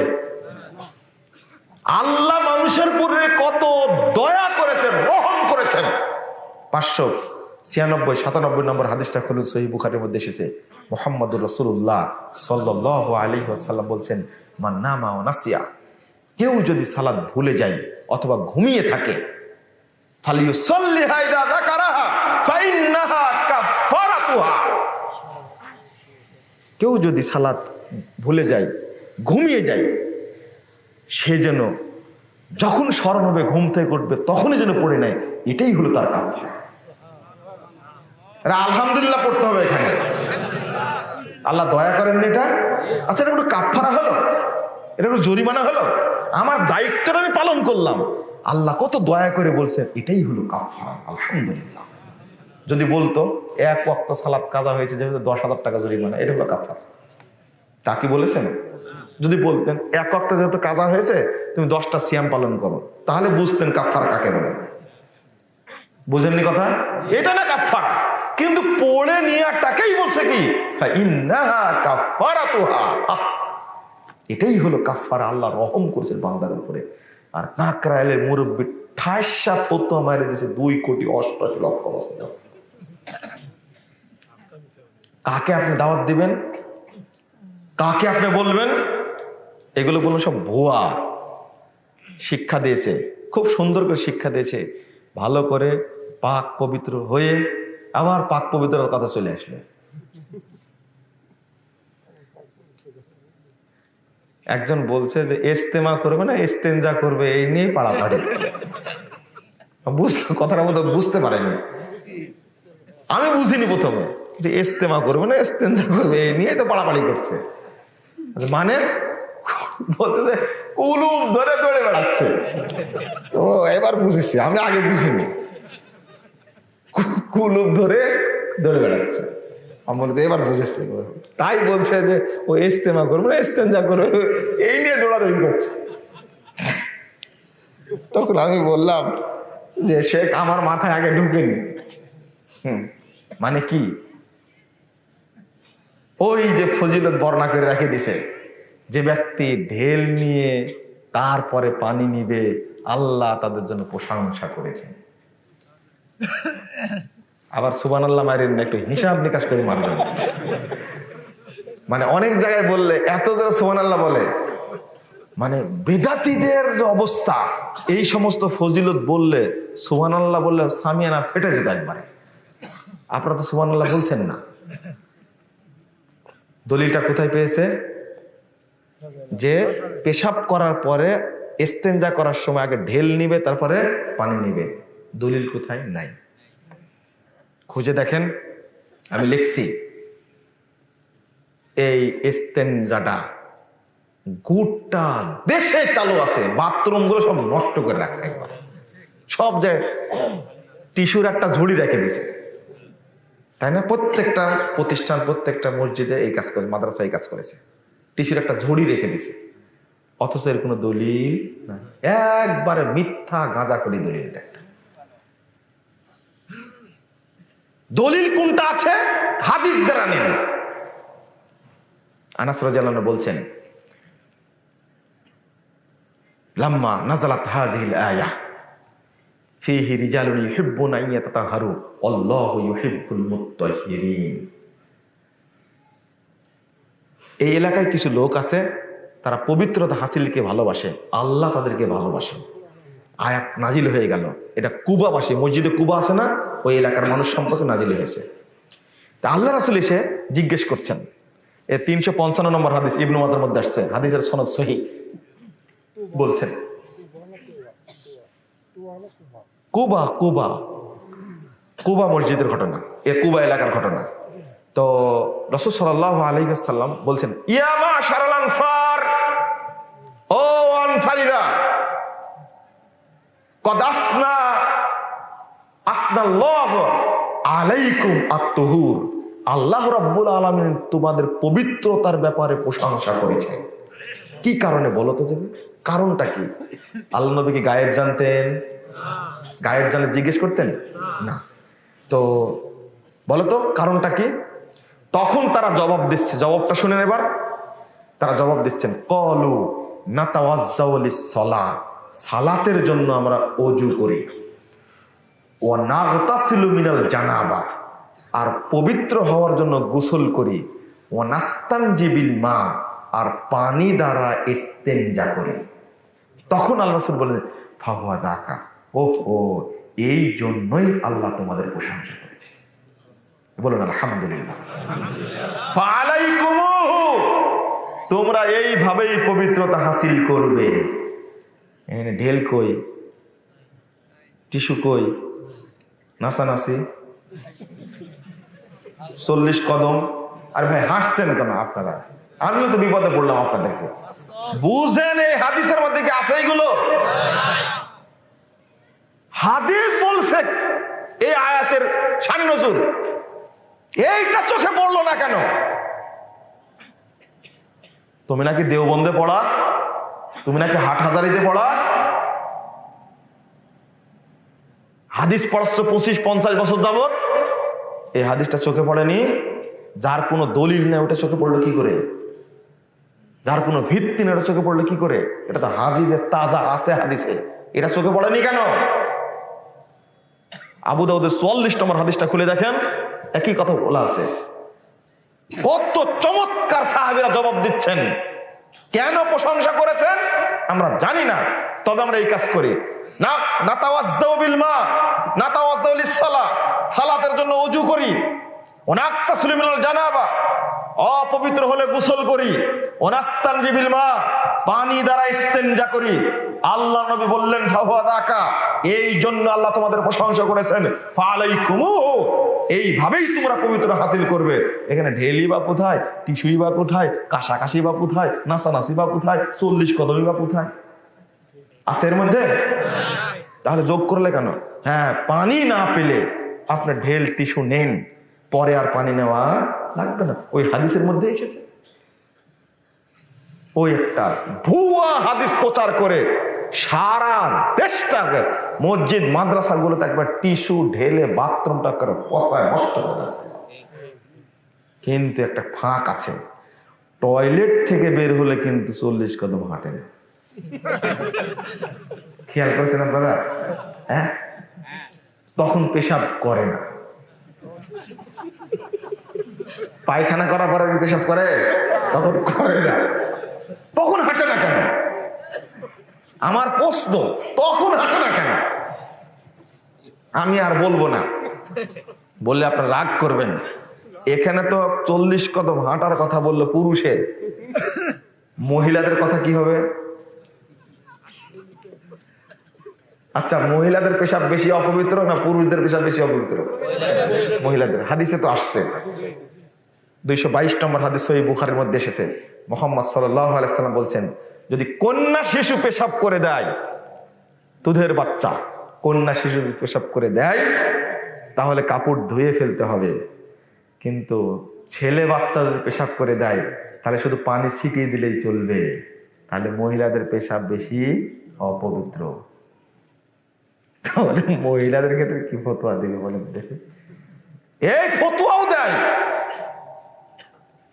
A: আল্লাহ মানুষের উপরে কত দয়া করেছেন, রহম করেছেন। 596-97 নম্বর হাদিসটা খুলুন, সহিহ বুখারীর মধ্যে এসেছে। মুহাম্মদুর রাসূলুল্লাহ সাল্লাল্লাহু আলাইহি ওয়াসাল্লাম বলছেন মান নামা ওয়া নাসিয়া, কেউ যদি সালাত ভুলে যায় অথবা ঘুমিয়ে থাকে, ফালিয়ুসাল্লিহা ইযা যাকারাহা ফাইন্নাহা কাফারাতুহা, কেউ যদি সালাত ভুলে যায়, ঘুমিয়ে যায়, সে যেন যখন স্মরণ হবে ঘুম থেকে উঠবে তখনই যেন পড়ে নেয়, এটাই হলো তার কাফারা। আলহামদুলিল্লাহ পড়তে হবে এখানে। আল্লাহ দয়া করেননি এটা? আচ্ছা এটা কোনো কাফারা হলো? এটা কোনো জরিমানা হলো? আমার দায়িত্বটা আমি পালন করলাম, আল্লাহ কত দয়া করে বলছেন এটাই হলো কাফারা। আলহামদুলিল্লাহ। যদি বলতো এক ওয়াক্ত সালাত কাজা হয়েছে যেহেতু 10,000 টাকা জরিমানা, এটা হলো কাফারা, তা কি বলেছেন? যদি বলতেন এক ওয়াক্ত যেহেতু কাজা হয়েছে তুমি 10টা সিয়াম পালন করো, তাহলে বুঝতেন কাফারা কাকে বলে। বুঝেননি কথা? এটা না কাফারা, কিন্তু পড়ে নিয়াটাকেই বলছে কি ফাইন্নাহা কাফারাতুহা, এটাই হলো কাফারা। আল্লাহ রহম করেছেন বান্দার উপরে। আর কাকরাইলের মুরব্বী ঠাসা ফতোয়া মারে দিয়েছে 2,88,00,000 বছর। কাকে আপনি দাওয়াত দিবেন, কাকে আপনি বলবেন? এগুলো বলুন সব ভুয়া। শিক্ষা দিয়েছে, খুব সুন্দর করে শিক্ষা দিয়েছে, ভালো করে পাক পবিত্র হয়ে আবার পাক পবিত্রতার কথা চলে আসলে। একজন বলছে যে ইস্তেমা করবে না ইস্তেঞ্জা করবে, এই নিয়ে পাড়াপাড়ি। বুঝলো কথাটার মধ্যে বুঝতে পারেনি, আমি বুঝিনি প্রথমে যে ইস্তেমা করবে না ইস্তেঞ্জা করবে, এই নিয়ে তো পাড়াপাড়ি করছে। মানে বলছে যে কুলুপ ধরে দৌড়ে বেড়াচ্ছে। ও এবার বুঝেছি, আমি আগে বুঝিনি। কুলুপ ধরে দৌড়ে বেড়াচ্ছে, আমি বলছি এবার বুঝেছি। তাই বলছে যে ও ইস্তেমা করবে না ইস্তেঞ্জা করবে, এই নিয়ে দৌড়াদৌড়ি করছে। তখন আমি বললাম যে শেখ আমার মাথায় আগে ঢুকেনি। মানে কি? ওই যে ফজিলত বর্ণনা করে রেখে দিছে, যে ব্যক্তি ঢেল নিয়ে তারপরে পানি নিবে আল্লাহ তাদের জন্য প্রশংসা করেছেন। আবার সুবহানাল্লাহ মারেন না, একটু হিসাব নিকাশ করে মারবেন। মানে অনেক জায়গায় বললে এত যারা সুবহানাল্লাহ বলে, মানে বেদাতীদের যে অবস্থা, এই সমস্ত ফজিলত বললে সুবহানাল্লাহ বললে সামিয়ানা ফেটে যেত একবারে। আপনারা তো সুবহানাল্লাহ বলছেন না। দলিলটা কোথায় পেয়েছে? যে পেশাব করার পরে ইস্তেঞ্জা করার সময় আগে ঢেল নিবে তারপরে পানি নিবে। দলিল কোথায়? নাই। খুঁজে দেখেন, আমি লিখছি। এই ইস্তেঞ্জাটা গোটা দেশে চালু আছে, বাথরুম গুলো সব নষ্ট করে রাখছে একবার। সব জায়গায় টিস্যুর একটা ঝুড়ি রেখে দিছে, তাই না? প্রত্যেকটা প্রতিষ্ঠান, প্রত্যেকটা মসজিদে এই কাজ করে, মাদ্রাসা এই কাজ করেছে, টিস্যুর একটা ঝুড়ি রেখে দিছে। অথচ এর কোনো দলিল নাই, একবারে মিথ্যা গাঁজা করি দলিল। একটা দলিল কোনটা আছে? হাদিস দ্বারা নেন। আনাস রাদিয়াল্লাহু আনহু বলছেন, লাম্মা নাযালাত হাযিহিল আয়া ফীহি রিজালুন ইউহিব্বুনা আন ইয়াতাতাহহারু আল্লাহু ইউহিব্বুল মুত্তাহহিরিন। এই এলাকায় কিছু লোক আছে, তারা পবিত্রতা হাসিলকে ভালোবাসে, আল্লাহ তাদেরকে ভালোবাসে। আয়াত নাজিল হয়ে গেল। এটা কুবাবাসী, মসজিদে কুবা আছে না, ওই এলাকার মানুষ সম্পর্কে নাজিল হয়েছে। তা আল্লাহ রাসূল এসে জিজ্ঞেস করছেন, 355 নম্বর হাদিস ইবনে মাজাহর মধ্যে আসছে, হাদিসের সনদ সহিহ। বলছেন কুবা কুবা কুবা মসজিদের ঘটনা, এ কুবা এলাকার ঘটনা। তো রাসূল সাল্লাল্লাহু আলাইহি ওয়াসাল্লাম বলছেন, ইয়া মাশারাল আনসার, ও আনসারীরা, কদ আসনাল্লাহু আলাইকুম আত-তুহুর, আল্লাহ রাব্বুল আলামিন তোমাদের পবিত্রতার ব্যাপারে প্রশংসা করেছেন। কি কারণে বলো তো? কারণটা কি? আল্লাহ নবী কি গায়েব জানতেন? গায়েব জানলে জিজ্ঞেস করতেন না। তো বলো তো কারণটা কি? তখন তারা জবাব দিচ্ছে, জবাবটা শুনেন এবার। তারা জবাব দিচ্ছেন, ক্বালু নাতাওয়াজ্জাউ লিস-সালাহ, সালাতের জন্য আমরা ওযু করি, ওয়া নাগতাসিলু মিনাল জানাবা, আর পবিত্র হওয়ার জন্য গোসল করি, ওয়া নাস্তানজি বিল মা, আর পানি দ্বারা ইস্তেঞ্জা করি। তখন আল্লাহ রাসূল বলেন, ফাহুয়া দাকা, ওহো, এই জন্যই আল্লাহ তোমাদের প্রশংসা করেছে। বলুন আলহামদুলিল্লাহ। ফাআলাইকুমুহু, তোমরা এইভাবেই পবিত্রতা হাসিল করবে। এখানে ঢেল কই, টিস্যু কই, নাসানাসি, 40 কদম। আর ভাই হাসছেন কেন আপনারা? আমিও তো বিপদে পড়লাম আপনাদেরকে। বুঝেন এই হাদিসের মধ্যে কি আছে এগুলো? হাদিস বলছে এই আয়াতের শান নজুল, এইটা চোখে পড়লো না কেন? তুমি নাকি দেওবন্দে পড়া, তুমি নাকি হাটহাজারিতে পড়া, হাদিস পড়াচ্ছ 25-50 বছর যাবত, এই হাদিসটা চোখে পড়েনি? যার কোনো দলিল নেই ওটা চোখে পড়লো কি করে? যার কোনো ভিত্তি নেই ওটা চোখে পড়লো কি করে? এটা তো হাজিদের তাজা আছে হাদিসে, এটা চোখে পড়েনি কেন? আবু দাউদের 44 নম্বর হাদিসটা খুলে দেখেন, একই কথা বলা আছে। কত চমৎকার সাহাবীরা জবাব দিচ্ছেন। কেন প্রশংসা করেছেন আমরা জানি না, তবে আমরা এই কাজ করি না। নাতাওয়াজ্জাউ বিল মা, নাতাওয়াজ্জাউ লিস-সালাহ, সালাতের জন্য ওযু করি। ওয়ানাক্তাসিলু মিনাল জানাবা, অপবিত্র হলে গোসল করি। ওয়ানাস্তানজি বিল মা, পানি দ্বারা ইস্তেনজা করি। আল্লাহ নবী বললেন ফাহুয়া যাকা, এই জন্য আল্লাহ তোমাদের প্রশংসা করেছেন। ফালাইকুমুহু, এইভাবেই তোমরা পবিত্র হাসিল করবে। এখানে ঢেলি বা কোথায়, টিসুই বা কোথায়, কাশাকাশি বা কোথায়, নাসানাসি বা কোথায়, 40 কদমি বা কোথায় আছে এর মধ্যে? তাহলে যোগ করলে কেন? হ্যাঁ, পানি না পেলে আপনি ঢেল টিস্যু নেন, পরে আর পানি নেওয়া লাগবে না। ওই হাদিসের মধ্যে এসেছে। ওই একটা ভুয়া হাদিস প্রচার করে সারা দেশটাকে, মসজিদ মাদ্রাসাগুলোতে একবার টিস্যু ঢেলে বাথরুমটা করে পচায় নষ্ট করে। কিন্তু একটা ফাঁক আছে, টয়লেট থেকে বের হলে কিন্তু 40 কদম হাঁটে না। খেয়াল করেছেন আপনারা? হ্যাঁ, তখন পেশাব করে না। পায়খানা করার পরে পেশাব করে, তখন করে না। তখন হাঁটে না কেন? আমার প্রশ্ন, তখন হাঁটে না কেন? আমি আর বলবো না, বললে আপনারা রাগ করবেন। এখানে তো 40 কদম হাঁটার কথা বললো পুরুষের, মহিলাদের কথা কি হবে? আচ্ছা, মহিলাদের পেশাব বেশি অপবিত্র না পুরুষদের পেশাব বেশি অপবিত্র? মহিলাদের। হাদিসে তো আসছে, 222 নম্বর হাদিস সহিহ বুখারীর মধ্যে এসেছে। মুহাম্মদ সাল্লাল্লাহু আলাইহি ওয়াসাল্লাম বলছেন, যদি কন্যা শিশু পেশাব করে দেয়, দুধের বাচ্চা কন্যা শিশু পেশাব করে দেয়, তাহলে কাপড় ধুয়ে ফেলতে হবে। কিন্তু ছেলে বাচ্চা যদি পেশাব করে দেয়, তাহলে শুধু পানি ছিটিয়ে দিলেই চলবে। তাহলে মহিলাদের পেশাব বেশি অপবিত্র। তাহলে মহিলাদের ক্ষেত্রে কি ফতোয়া দিবে বলেন দেখে? এই ফতোয়াও দেয়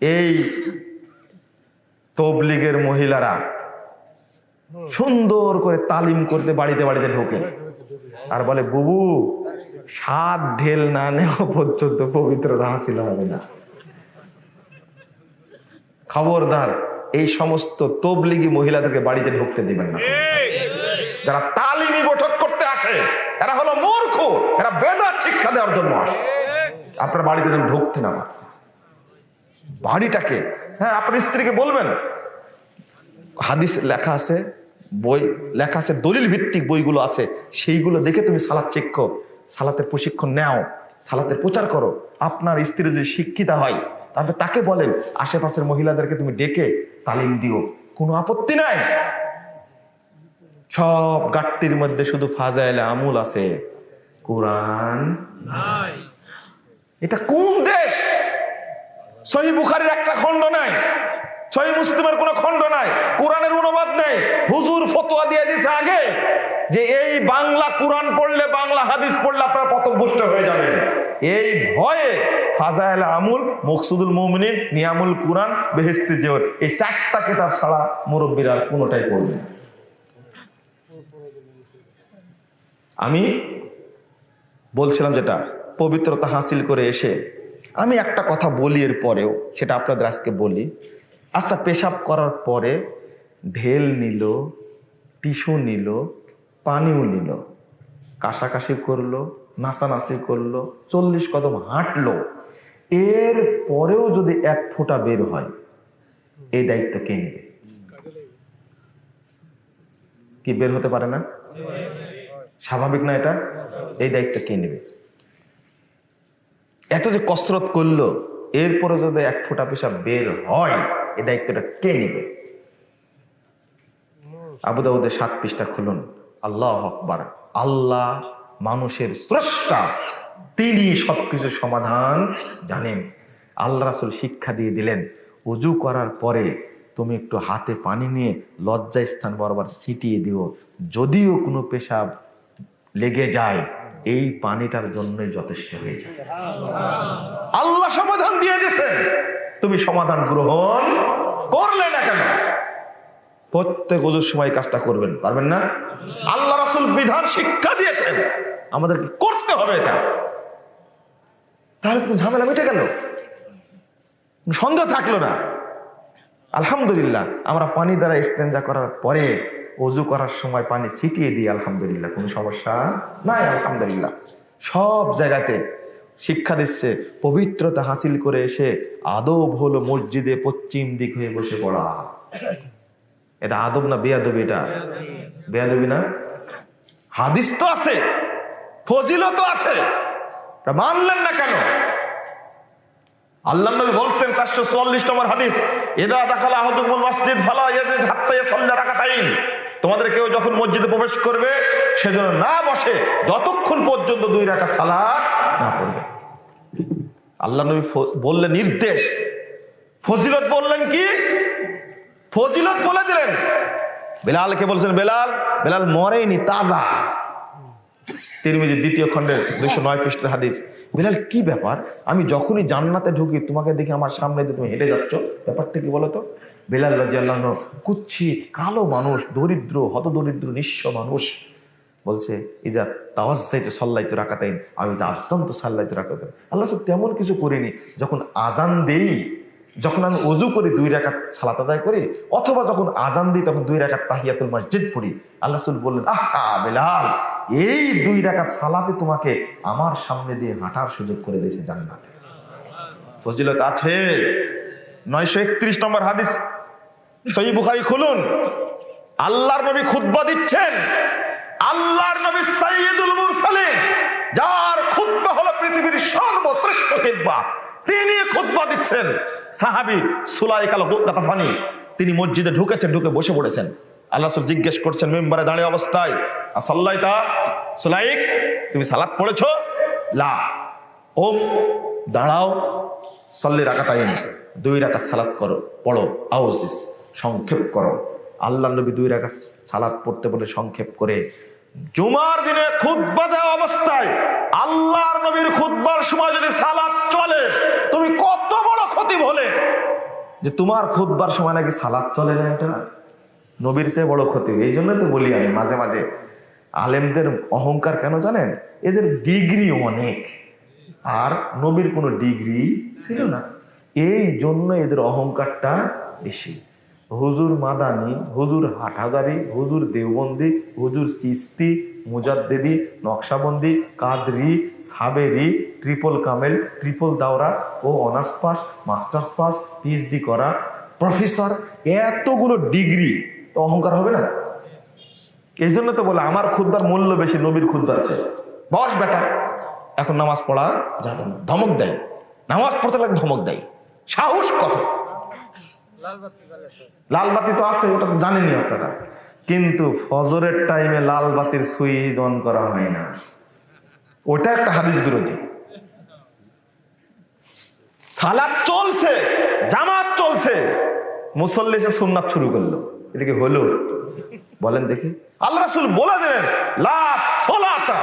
A: এই তবলিগের মহিলারা, সুন্দর করে তালিম করতে বাড়িতে বাড়িতে ঢোকে আর বলে, বুবু 7 ঢেল না নেওয়া পর্যন্ত পবিত্রতা হাসিল হবে না। খবরদার, এই সমস্ত তবলিগি মহিলাদেরকে বাড়িতে ঢুকতে দিবেন না। যারা তালিমি বৈঠক করতে আসে এরা হলো মূর্খ, এরা বেদাত শিক্ষা দেওয়ার জন্য আসে। আপনার বাড়িতে যেন ঢুকতে না পারে। বাড়িটাকে, হ্যাঁ, আপনার স্ত্রীকে বলবেন, হাদিস লেখা আছে, বই লেখা আছে, দলিল ভিত্তিক বইগুলো আছে, সেইগুলো দেখে তুমি সালাত শিখো, সালাতের প্রশিক্ষণ নাও, সালাতের প্রচার করো। আপনার স্ত্রী যদি শিক্ষিতা হয়, তাহলে তাকে বলেন আশেপাশের মহিলাদেরকে তুমি ডেকে তালিম দিও, কোনো আপত্তি নাই। সব গাট্টির মধ্যে শুধু ফাজাইলে আমুল আছে, কোরআন নাই। এটা কোন দেশ? সহিহ বুখারীর একটা খণ্ড নাই, সহিহ মুসলিমের কোনো খণ্ড নাই, কোরআনের অনুবাদ নেই। হুজুর ফতোয়া দিয়ে দিয়েছে আগে যে এই বাংলা কোরআন পড়লে, বাংলা হাদিস পড়লে আপনারা পথভ্রষ্ট হয়ে যাবেন। এই ভয়ে ফাজাইল আমুল, মকসুদুল মুমিনিন, নিয়ামুল কুরআন, বেহেশতি জোহর, এই 4টা কিতাব ছাড়া মুরব্বীরা কোনোটাই পড়বে না। আমি বলছিলাম যেটা পবিত্রতা হাসিল করে এসে আমি একটা কথা বলি, এর পরেও সেটা আপনাদের আজকে বলি। আচ্ছা, পেশাব করার পরে ঢেল নিল, টিস্যু নিল, পানিও নিল, কাশাকাশি করলো, নাচানাচি করলো, 40 কদম হাঁটলো, এর পরেও যদি 1 ফোঁটা বের হয়, এই দায়িত্ব কে নেবে? কি বের হতে পারে না? স্বাভাবিক না এটা? এই দায়িত্ব কে নেবে? এত যে কসরত করলো, এরপরে যদি 1 ফোঁটা পেশাব বের হয়, এই দায়িত্বটা কে নেবে? আবু দাউদের 7 পৃষ্ঠা খুলুন। আল্লাহু আকবার। আল্লাহ মানুষের স্রষ্টা, তিনি সবকিছু সমাধান জানেন। আল্লাহ রাসূল শিক্ষা দিয়ে দিলেন, ওযু করার পরে তুমি একটু হাতে পানি নিয়ে লজ্জা স্থান বরাবর ছিটিয়ে দিও, যদিও কোনো পেশাব লেগে যায় এই পানিটার জন্যই যথেষ্ট হয়ে যায়। আল্লাহ সমাধান দিয়ে দিয়েছেন, তুমি সমাধান গ্রহণ করলে না কেন? প্রত্যেক ওযুর সময় কাজটা করবেন, পারবেন না? আল্লাহ রাসূল বিধান শিক্ষা দিয়েছেন, আমাদেরকে করতে হবে এটা। তাহলে তো ঝামেলা মিটে গেল, সন্দেহ থাকলো না। আলহামদুলিল্লাহ, আমরা পানি দ্বারা ইস্তেঞ্জা করার পরে ওযু করার সময় পানি ছিটিয়ে দিই, আলহামদুলিল্লাহ, কোনো সমস্যা নাই। আলহামদুলিল্লাহ, সব জায়গাতে শিক্ষা দিচ্ছে পবিত্রতা হাসিল করে এসে আদব হলো মসজিদে পশ্চিম দিক হয়ে বসে পড়া। এটা আদব না বেয়াদবি? এটা বেয়াদবি না? হাদিস তো আছে, ফজিলত আছে, মানলেন না কেন? আল্লাহর নবী বলছেন 444 নম্বর হাদিস, ইদা দাখালা আহাদুকুমুল মাসজিদ ফালা ইয়াজলিস হাত্তা ইয়াসাল্লি রাকাতাইন। তোমাদের কেউ যখন মসজিদে প্রবেশ করবে সেজন্য না বসে যতক্ষণ পর্যন্ত 2 রাকাত সালাত না পড়বে। আল্লাহর নবী বললেন নির্দেশ, ফজিলত বললেন কি? ফজিলত বলে দিলেন। বেলালকে বলছেন, বেলাল, বেলাল মরেনি, তাজা। তিরমিজি 2য় খণ্ডের 209 পৃষ্ঠার হাদিস। বেলাল, কি ব্যাপার? আমি যখনই জান্নাতে ঢুকি তোমাকে দেখি আমার সামনে দিয়ে তুমি হেঁটে যাচ্ছ, ব্যাপারটা কি বলো তো? বেলাল রাদিয়াল্লাহু আনহু কুচ্ছিত কালো মানুষ, দরিদ্র, হতদরিদ্র, নিঃস্ব মানুষ, বলছে ইজা তাওয়াজ্জাইতু সাল্লাইতু রাকাতাইন আও ইজা আযানতু সাল্লাইতু রাকাতাইন। আল্লাহ সাল্লাল্লাহু তেমন কিছু করিনি, যখন আজান দেই, যখন আমি ওযু করি 2 রাকাত সালাত আদায় করি, অথবা যখন আজান দিই তখন 2 রাকাত তাহিয়াতুল মসজিদ পড়ি। আল্লাহ রাসূল বললেন, আহা বেলাল, এই 2 রাকাত সালাতে তোমাকে আমার সামনে দিয়ে হাঁটার সুযোগ করে দিয়েছে জান্নাতে। ফজিলত আছে। 931 নম্বর হাদিস, সহিহ বুখারী খুলুন। আল্লাহর নবী খুতবা দিচ্ছেন, আল্লাহর নবী সাইয়্যিদুল মুরসালিন, যার খুতবা হলো পৃথিবীর সর্বশ্রেষ্ঠ খুতবা, তিনি খুতবা দিচ্ছেন। সাহাবী সুলাইক আল-গাতাফানি, তিনি মসজিদে ঢুকেছেন, ঢুকে বসে পড়েছেন। আল্লাহ রাসূল জিজ্ঞেস করছেন মিম্বারে দাঁড়িয়ে অবস্থায়, আসাল্লাইতা সুলাইক, তুমি সালাত পড়েছো? লা। ও দাঁড়াও, সাল্লি রাকাতাইন, 2 রাকাত সালাত করো, পড়ো, আওজিস, সংক্ষেপ করো। আল্লাহর নবী 2 রাকাত সালাত পড়তে বলে সংক্ষেপ করে। জুমার দিনে খুতবা দেওয়া অবস্থায় আল্লাহর নবীর খুতবার সময় যদি সালাত চলে, তুমি কত বড় খতিব হলে যে তোমার খুতবার সময় নাকি সালাত চলে না? এটা নবীর চেয়ে বড় খতিব। এই জন্য তো বলি আমি মাঝে মাঝে, আলেমদের অহংকার কেন জানেন? এদের ডিগ্রি অনেক, আর নবীর কোনো ডিগ্রি ছিল না, এই জন্য এদের অহংকারটা বেশি। হুজুর মাদানি, হুজুর হাটহাজারি, হুজুর দেওবন্দি, হুজুর চিস্তি, মুজাদ্দেদি, নকশাবন্দি, কাদরি, সাবেরি, ট্রিপল কামেল, ট্রিপল দাওরা ও অনার্স পাস, মাস্টার্স পাস, পিএইচডি করা, প্রফেসর, এতগুলো ডিগ্রি, তো অহংকার হবে না? এই জন্য তো বলে আমার খুতবার মূল্য বেশি নবীর খুতবার চেয়ে। বস বেটা, এখন নামাজ পড়া যাবে না, ধমক দেয়। নামাজ পড়তে লাগে ধমক দেয়, সাহস কত! লাল বাতি তো আছে, ওটা তো জানেনি আপনারা, কিন্তু ফজরের টাইমে লাল বাতির সুইচ অন করা হয় না, ওটা একটা হাদিস বিরোধী। সালাত চলছে, জামাত চলছে, মুসল্লি এসে সুন্নাত শুরু করলো, এটা কি হলো? বলেন দেখি। আল্লাহ রাসূল বলে দিলেন, লা সালাতা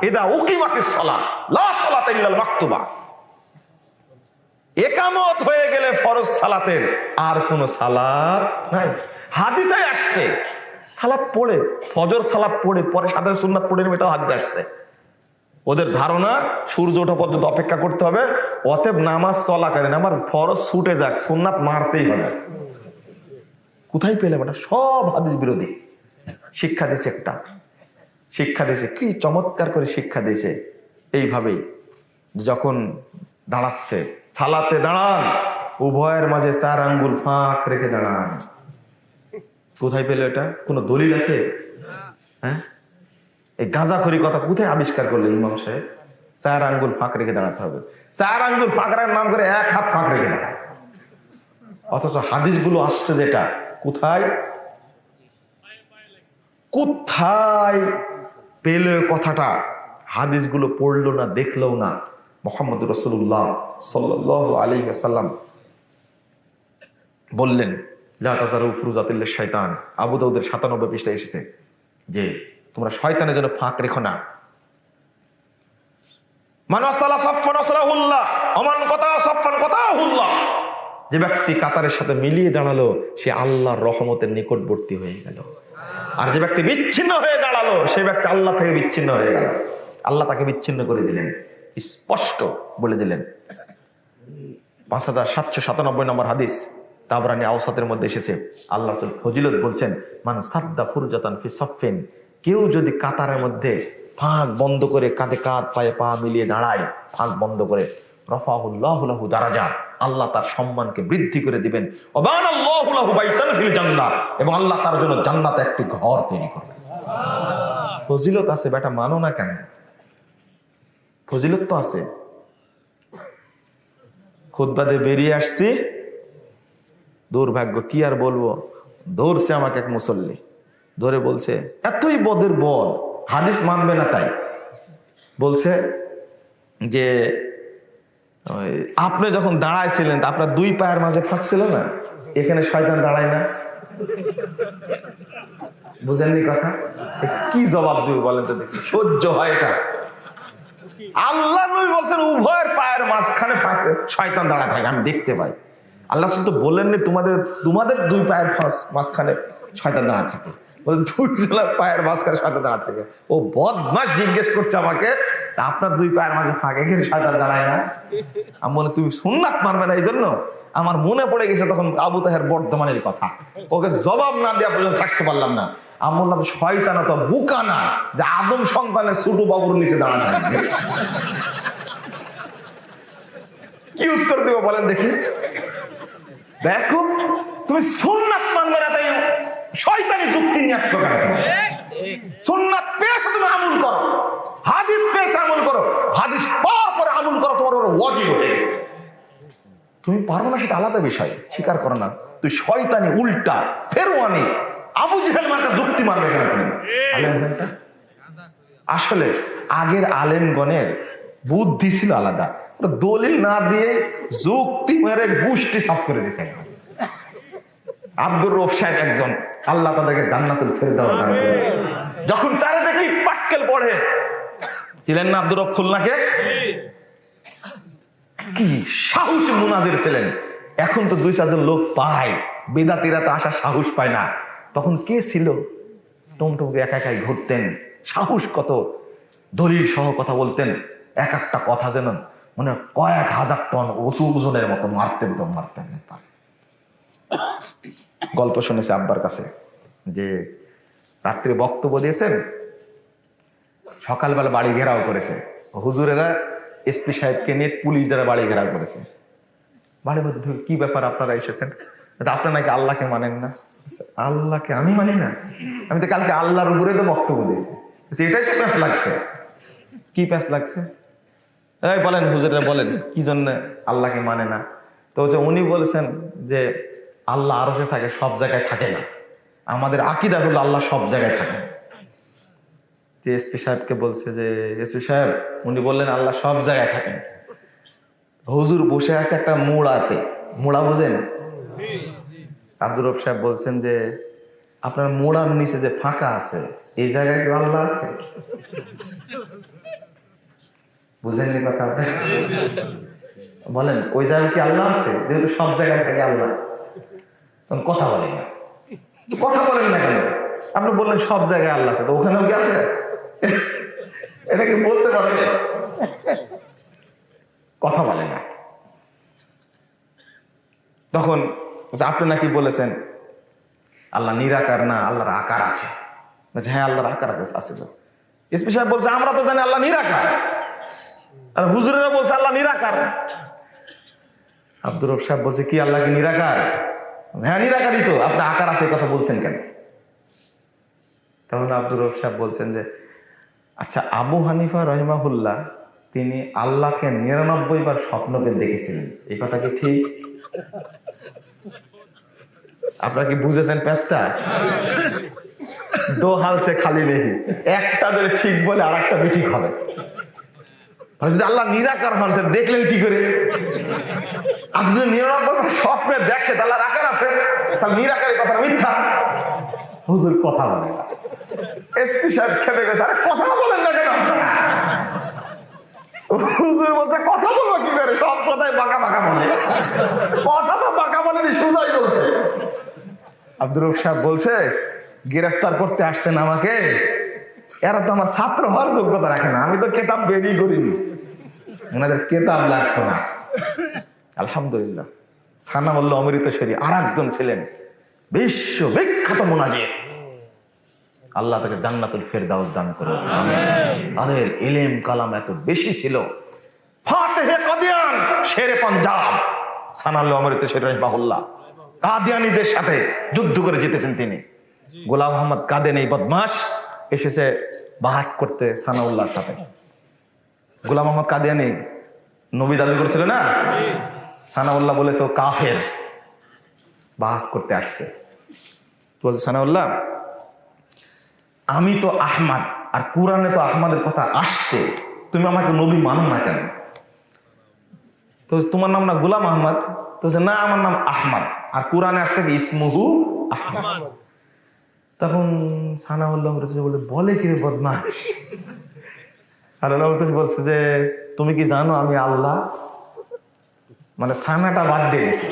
A: ইদা উকিমাতিস সালাত লা সালাতা ইল্লাল মাকতুবা। একামত হয়ে গেলে ফরজ সালাতের আর কোন সালাত নাই। হাদিসে আসছে সালাত পড়ে, ফজর সালাত পড়ে পরে সাথে সুন্নাত পড়ে নেবে, এটাও হাদিসে আসছে। ওদের ধারণা সূর্য ওঠা পর্যন্ত অপেক্ষা করতে হবে, অতএব নামাজ চলাকালীন আমার ফরজ ছুটে যাক, সুন্নাত মারতেই হবে। কোথায় পেলে এটা? সব হাদিস বিরোধী। শিক্ষা দিয়েছে একটা, শিক্ষা দিয়েছে কি চমৎকার করে শিক্ষা দিয়েছে, এইভাবেই যখন দাঁড়াচ্ছে সালাতে দাঁড়ান, উভয়ের মাঝে 4 আঙ্গুল ফাঁক রেখে দাঁড়ান। কোথায় পেলে এটা? কোন দলিল আছে? হ্যাঁ, এই গাঁজাখড়ি কথা কোথায় আবিষ্কার করলো ইমাম সাহেব? 4 আঙ্গুল ফাঁক রেখে দাঁড়াতে হবে। 4 আঙ্গুল ফাঁক রাখার নাম করে 1 হাত ফাঁক রেখে দাঁড়ায়। অথচ হাদিসগুলো আসছে যেটা, কোথায় কোথায় পেল কথাটা? হাদিসগুলো পড়লো না, দেখলো না। মুহাম্মদ রাসূলুল্লাহ সাল্লাল্লাহু আলাইহি ওয়াসাল্লাম বললেন, লা তাযারু ফুরুজাতিল শাইতান, আবু দাউদের 97 পৃষ্ঠায় এসেছে যে তোমরা শয়তানের জন্য ফাঁক রেখো না। মান আসালা সাফফান আসালাহুল্লাহ ওমান কাতা সাফফান কাতাহুল্লাহ, যে ব্যক্তি কাতারের সাথে মিলিয়ে দাঁড়ালো সে আল্লাহর রহমতের নিকটবর্তী হয়ে গেল। আর যে ব্যক্তি বিচ্ছিন্ন হয়ে দাঁড়ালো সে ব্যক্তি আল্লাহ থেকে বিচ্ছিন্ন হয়ে গেল, আল্লাহ তাকে বিচ্ছিন্ন করে দিলেন, স্পষ্ট বলে দিলেন। 5797 নম্বর হাদিস তাবরানী আওসাতের মধ্যে এসেছে, আল্লাহ ফজিলত বলছেন, মান সাদ্দা ফুরজাতান ফি সাফফিন, কেউ যদি কাতারের মধ্যে ফাঁক বন্ধ করে কাঁধে কাঁধ পায়ে পা মিলিয়ে দাঁড়ায়, ফাঁক বন্ধ করে, রাফাহুল্লাহু লাহু দারাজা, আল্লাহ তার সম্মানকে বৃদ্ধি করে দিবেন। ওয়াবানাল্লাহু লাহু বাইতান ফিল জান্নাহ, এবং আল্লাহ তার জন্য জান্নাতে একটি ঘর তৈরি করবেন। ফজিলত আছে বেটা, মানো না কেন? ফজিলত তো আছে। খুতবা দিয়ে বেরিয়ে আসছি, দুর্ভাগ্য কি আর বলবো, ধরছে আমাকে এক মুসল্লি, ধরে বলছে এতই বদের বদ, হাদিস মানবে না, তাই বলছে যে আপনি যখন দাঁড়াইছিলেন আপনার দুই পায়ের মাঝে ফাঁক ছিল না, এখানে শয়তান দাঁড়ায় না। বুঝেননি কথা? কি জবাব দিবে বলেন তো দেখি, সহ্য হয় এটা? আল্লাহ নবী বলছেন উভয়ের পায়ের মাঝখানে ফাঁকে শয়তান দাঁড়ায় থাকে, আমি দেখতে পাই। আল্লাহ শুধু বলেননি তোমাদের দুই পায়ের মাঝখানে শয়তান দাঁড়ায় থাকে, দুইজনের পায়ের মাঝখানে শয়তান দাঁড়ায় থাকে। ও বদমাশ জিজ্ঞেস করছে আমাকে, আপনার দুই পায়ের মাঝে ফাঁকে গেলে শয়তান দাঁড়ায় না? আমি বলে তুমি সুন্নাত মানবে না, এই জন্য আমার মনে পড়ে গেছে তখন আবু তাহের বর্ধমানের কথা, ওকে জবাব না দেওয়া পর্যন্ত থাকতে পারলাম না। আমি বললাম শয়তান তো বোকা না যে আদম সন্তানের ছোট বাবুর নিচে দাঁড়ায় থাকবে। কি উত্তর দেবো বলেন দেখি? দেখো তুমি সুন্নাত মানবে না, তাই শয়তানি যুক্তি নিয়ে আসছো কেন? সুন্নাত পেয়েছো তুমি আমল করো, হাদিস পেয়েছে আমল করো, হাদিস পাওয়ার পরে আমল করো, তোমার ওর ওয়াজিব হয়ে গেছে। তুমি পারো না সেটা আলাদা বিষয়, স্বীকার করো না। তুই শয়তানি উল্টা ফেরওয়ানি আবু জেহেল মার্কা যুক্তি মারবে কেন তুমি? আলেমগণটা আসলে আগের আলেমগণের বুদ্ধি ছিল আলাদা, দলিল না দিয়ে যুক্তি মেরে গোষ্ঠী সাফ করে দিয়েছে। আব্দুর রউফ সাহেব একজন, আল্লাহ তাদেরকে জান্নাতুল ফেরদাউস দান করুন, যখন চারিদিকে পাটকেল পড়ে ছিলেন না আব্দুর রউফ খুলনাকে, কি সাহসী মুনাজির ছিলেন। এখন তো 2-4 জন লোক পায়, বেদাতিরা তো আসার সাহস পায় না। তখন কে ছিল? টুমটুমকে একা একাই ঘুরতেন, সাহস কত, দলিল সহ কথা বলতেন, এক একটা কথা যেন মনে কয়েক হাজার টন ওজনের মতো মারতেন তো মারতেন। গল্প শুনেছি আব্বার কাছে যে রাত্রে বক্তব্য দিয়েছেন, সকালবেলা বাড়ি ঘেরাও করেছে হুজুরেরা, এসপি সাহেবকে নিয়ে পুলিশ দ্বারা বাড়ি ঘেরাও করেছে। বাড়ির মধ্যে ঢুকে কি ব্যাপার আপনারা এসেছেন? আপনারা নাকি আল্লাহকে মানেন না। আল্লাহকে আমি মানি না, আমি তো কালকে আল্লাহর উপরে তো বক্তব্য দিয়েছি। এটাই তো প্যাঁচ লাগছে। কি প্যাঁচ লাগছে? এই বলেন হুজুরেরা বলেন কি জন্য আল্লাহকে মানে না? তো উনি বলেছেন যে আল্লাহ আরশে থাকে, সব জায়গায় থাকে না। আমাদের আকীদা হলো আল্লাহ সব জায়গায় থাকে। যে এসপি সাহেবকে বলছে যে এসপি সাহেব, উনি বললেন আল্লাহ সব জায়গায় থাকেন। হুজুর বসে আছে একটা মোড়াতে, মোড়া বুঝেন? আব্দুর রউফ সাহেব বলছেন যে আপনার মোড়ার নিচে যে ফাঁকা আছে এই জায়গায় কি আল্লাহ আছে? বুঝেননি কথা? বলেন ওই জায়গায় কি আল্লাহ আছে? যেহেতু সব জায়গায় থাকে আল্লাহ, কথা বলেন না। কথা বলেন না কেন? আপনি বললেন সব জায়গায় আল্লাহ আছে, তো ওখানেও কি আছে? এটা কি বলতে পারবেন? কথা বলে না। তখন আপনি নাকি বলেছেন আল্লাহ নিরাকার না, আল্লাহর আকার আছে। হ্যাঁ আল্লাহর আকার আছে। এসপি সাহেব বলছে আমরা তো জানি আল্লাহ নিরাকার, আর হুজুরেরা বলছে আল্লাহ নিরাকার। আব্দুর রউফ সাহেব বলছে কি আল্লাহ কি নিরাকার? হ্যাঁ নিরাকারই তো, আপনি আকার আছে কথা বলছেন কেন? তখন আব্দুর রউফ সাহেব বলছেন যে আচ্ছা, আবু হানিফা রহিমাহুল্লাহ তিনি আল্লাহকে 99 বার স্বপ্নকে দেখেছিলেন, এই কথা কি ঠিক? আপনারা কি বুঝেছেন প্যাচটা? দো হাল সে খালি নেই, একটা ধরে ঠিক বলে আর একটা বিঠিক হবে। যদি আল্লাহ নিরাকার হন দেখলেন কি করে? আর যদি 99 বার স্বপ্নে দেখে তাহলে আকার আছে, তাহলে নিরাকারের কথা মিথ্যা। হুজুর কথা বলে না। এসপি সাহেব খেতে গেছে, আরে কথা বলেন না কেন আপনারা? হুজুর বলছে কথা বলবো কি করে, সব কথাই বাঁকা বাঁকা বলে। কথা তো বাঁকা বলেনি, সোজাই বলছে। আব্দুর রউফ সাহেব বলছে গ্রেফতার করতে আসছেন আমাকে, এরা তো আমার ছাত্র হওয়ার যোগ্যতা রাখে না, আমি তো কেতাব বেরিয়ে করিনি, ওনাদের কেতাব লাগতো না। আলহামদুলিল্লাহ, সানাউল্লাহ অমৃতসরী আর একজন ছিলেন বিশ্ববিখ্যাত মুনাজির, আল্লাহ তাকে জান্নাতুল ফেরদাউস দান করুন, আমিন। তাদের ইলম কালাম এত বেশি ছিল। ফাতেহে কাদিয়ান, শেরে পাঞ্জাব সানাউল্লাহ অমৃতসরী রাহিমাহুল্লাহ, কাদিয়ানীদের সাথে যুদ্ধ করে জিতেছেন তিনি। গোলাম মোহাম্মদ কাদেন এই বদমাশ এসেছে বাহাস করতে সানাউল্লাহর সাথে। গোলাম মোহাম্মদ কাদিয়ানী নবী দাবি করেছিল না, সানাউল্লাহ বলেছে ও কাফের, বাহাস করতে আসছে। বলছে সানাউল্লাহ, আমি তো আহমদ, আর কোরআনে তো আহমদের কথা আসছে, তুমি আমাকে নবী মানো না কেন? তো তোমার নাম না গোলাম আহমদ? তো না, আমার নাম আহমদ, আর কোরআনে আসছে কি ইসমুহু আহমদ। তখন সানাউল্লাহ বলে, বলে কি রে বদমাশ? সানাউল্লাহ বলছে যে তুমি কি জানো আমি আল্লাহ? মানে সানাটা বাদ দিয়ে দিছে,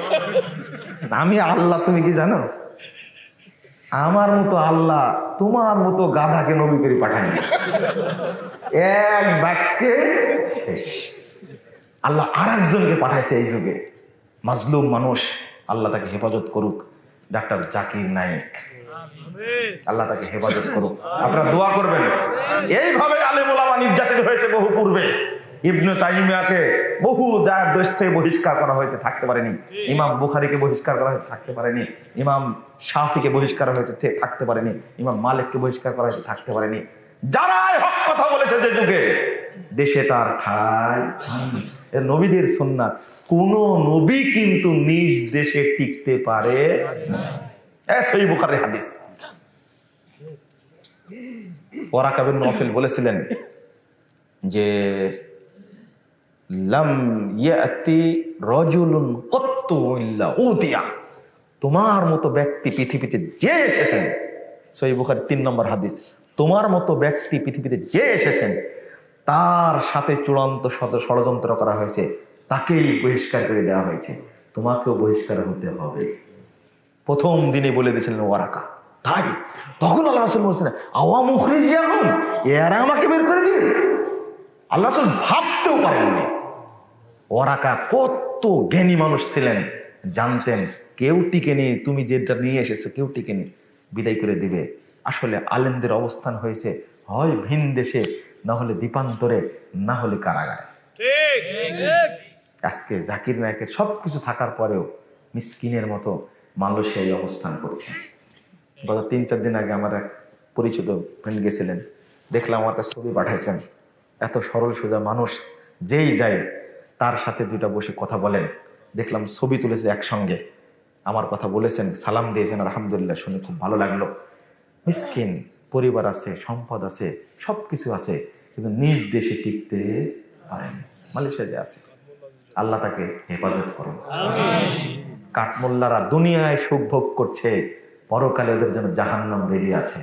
A: আমি আল্লাহ তুমি কি জানো? আমার মতো আল্লাহ তোমার মতো গাধাকে নবী করে পাঠায়নি। এক বাক্যে শেষ। আল্লাহ আর একজনকে পাঠাইছে এই যুগে, মাজলুম মানুষ, আল্লাহ তাকে হেফাজত করুক, ডাক্তার জাকির নায়েক, আল্লাহ তাকে হেফাজত করুক। আপনারা দোয়া করবেন। এইভাবে আলেম ওলামা নির্যাতিত হয়েছে বহু পূর্বে। ইবনে তাইমিয়াকে বহু দেশ থেকে বহিষ্কার করা হয়েছে, থাকতে পারেনি। ইমাম বুখারীকে বহিষ্কার করা হয়েছে, থাকতে পারেনি। ইমাম শাফিকে বহিষ্কার হয়েছে, থাকতে পারেনি। ইমাম মালিককে বহিষ্কার করা হয়েছে, থাকতে পারেনি। যারাই হক কথা বলেছে যে যুগে, দেশে তার ঠাঁই নবীদের সুন্নাত। কোন নবী কিন্তু নিজ দেশে টিকতে পারে না। সহিহ বুখারীর হাদিস। ওয়ারাকা বিন নওফল বলেছিলেন যে লাম ইয়াতি রাজুলুন কত্তু ইল্লা উতিয়া, তোমার মতো ব্যক্তি পৃথিবীতে যে এসেছেন, সহিহ বুখারী 3 নম্বর হাদিস, তোমার মতো ব্যক্তি পৃথিবীতে যে এসেছেন তার সাথে চূড়ান্ত ষড়যন্ত্র করা হয়েছে, তাকেই বহিষ্কার করে দেওয়া হয়েছে, তোমাকেও বহিষ্কার হতে হবে। প্রথম দিনে বলে দিয়েছিলেন ওয়ারাকা। তাই তখন আল্লাহ রাসূল বলছেন আওয়া মুখরিজিয়াহুম, এরা আমাকে বের করে দিবে? আল্লাহ রাসূল ভাবতেও পারেননি। ওয়ারাকা কত জ্ঞানী মানুষ ছিলেন, জানতেন কেউ টিকেনি, তুমি যেটা নিয়ে এসেছো কেউ টিকেনি, বিদায় করে দিবে। আসলে আলেমদের অবস্থান হয়েছে হয় ভিন দেশে, না হলে দ্বীপান্তরে, না হলে কারাগারে। আজকে জাকির নায়েকের সবকিছু থাকার পরেও মিসকিনের মতো মালয়েশিয়ায় অবস্থান করছে। গত 3-4 দিন আগে আমার এক পরিচিত ফ্রেন্ড গেছিলেন, দেখলাম আমার কাছে ছবি পাঠাইছেন। এত সরল সোজা মানুষ, যেই যায় তার সাথে দুইটা বসে কথা বলেন। দেখলাম ছবি তুলেছে একসঙ্গে, আমার কথা বলেছেন, সালাম দিয়েছেন, আলহামদুলিল্লাহ, শুনে খুব ভালো লাগলো। মিসকিন, পরিবার আছে, সম্পদ আছে, সবকিছু আছে, কিন্তু নিজ দেশে টিকতে পারেন। মালয়েশিয়াতে আছে, আল্লাহ তাকে হেফাজত করুন। কাঠমোল্লারা দুনিয়ায় সুখ ভোগ করছে, পরকালে ওদের জন্য জাহান্নাম রেডি আছে।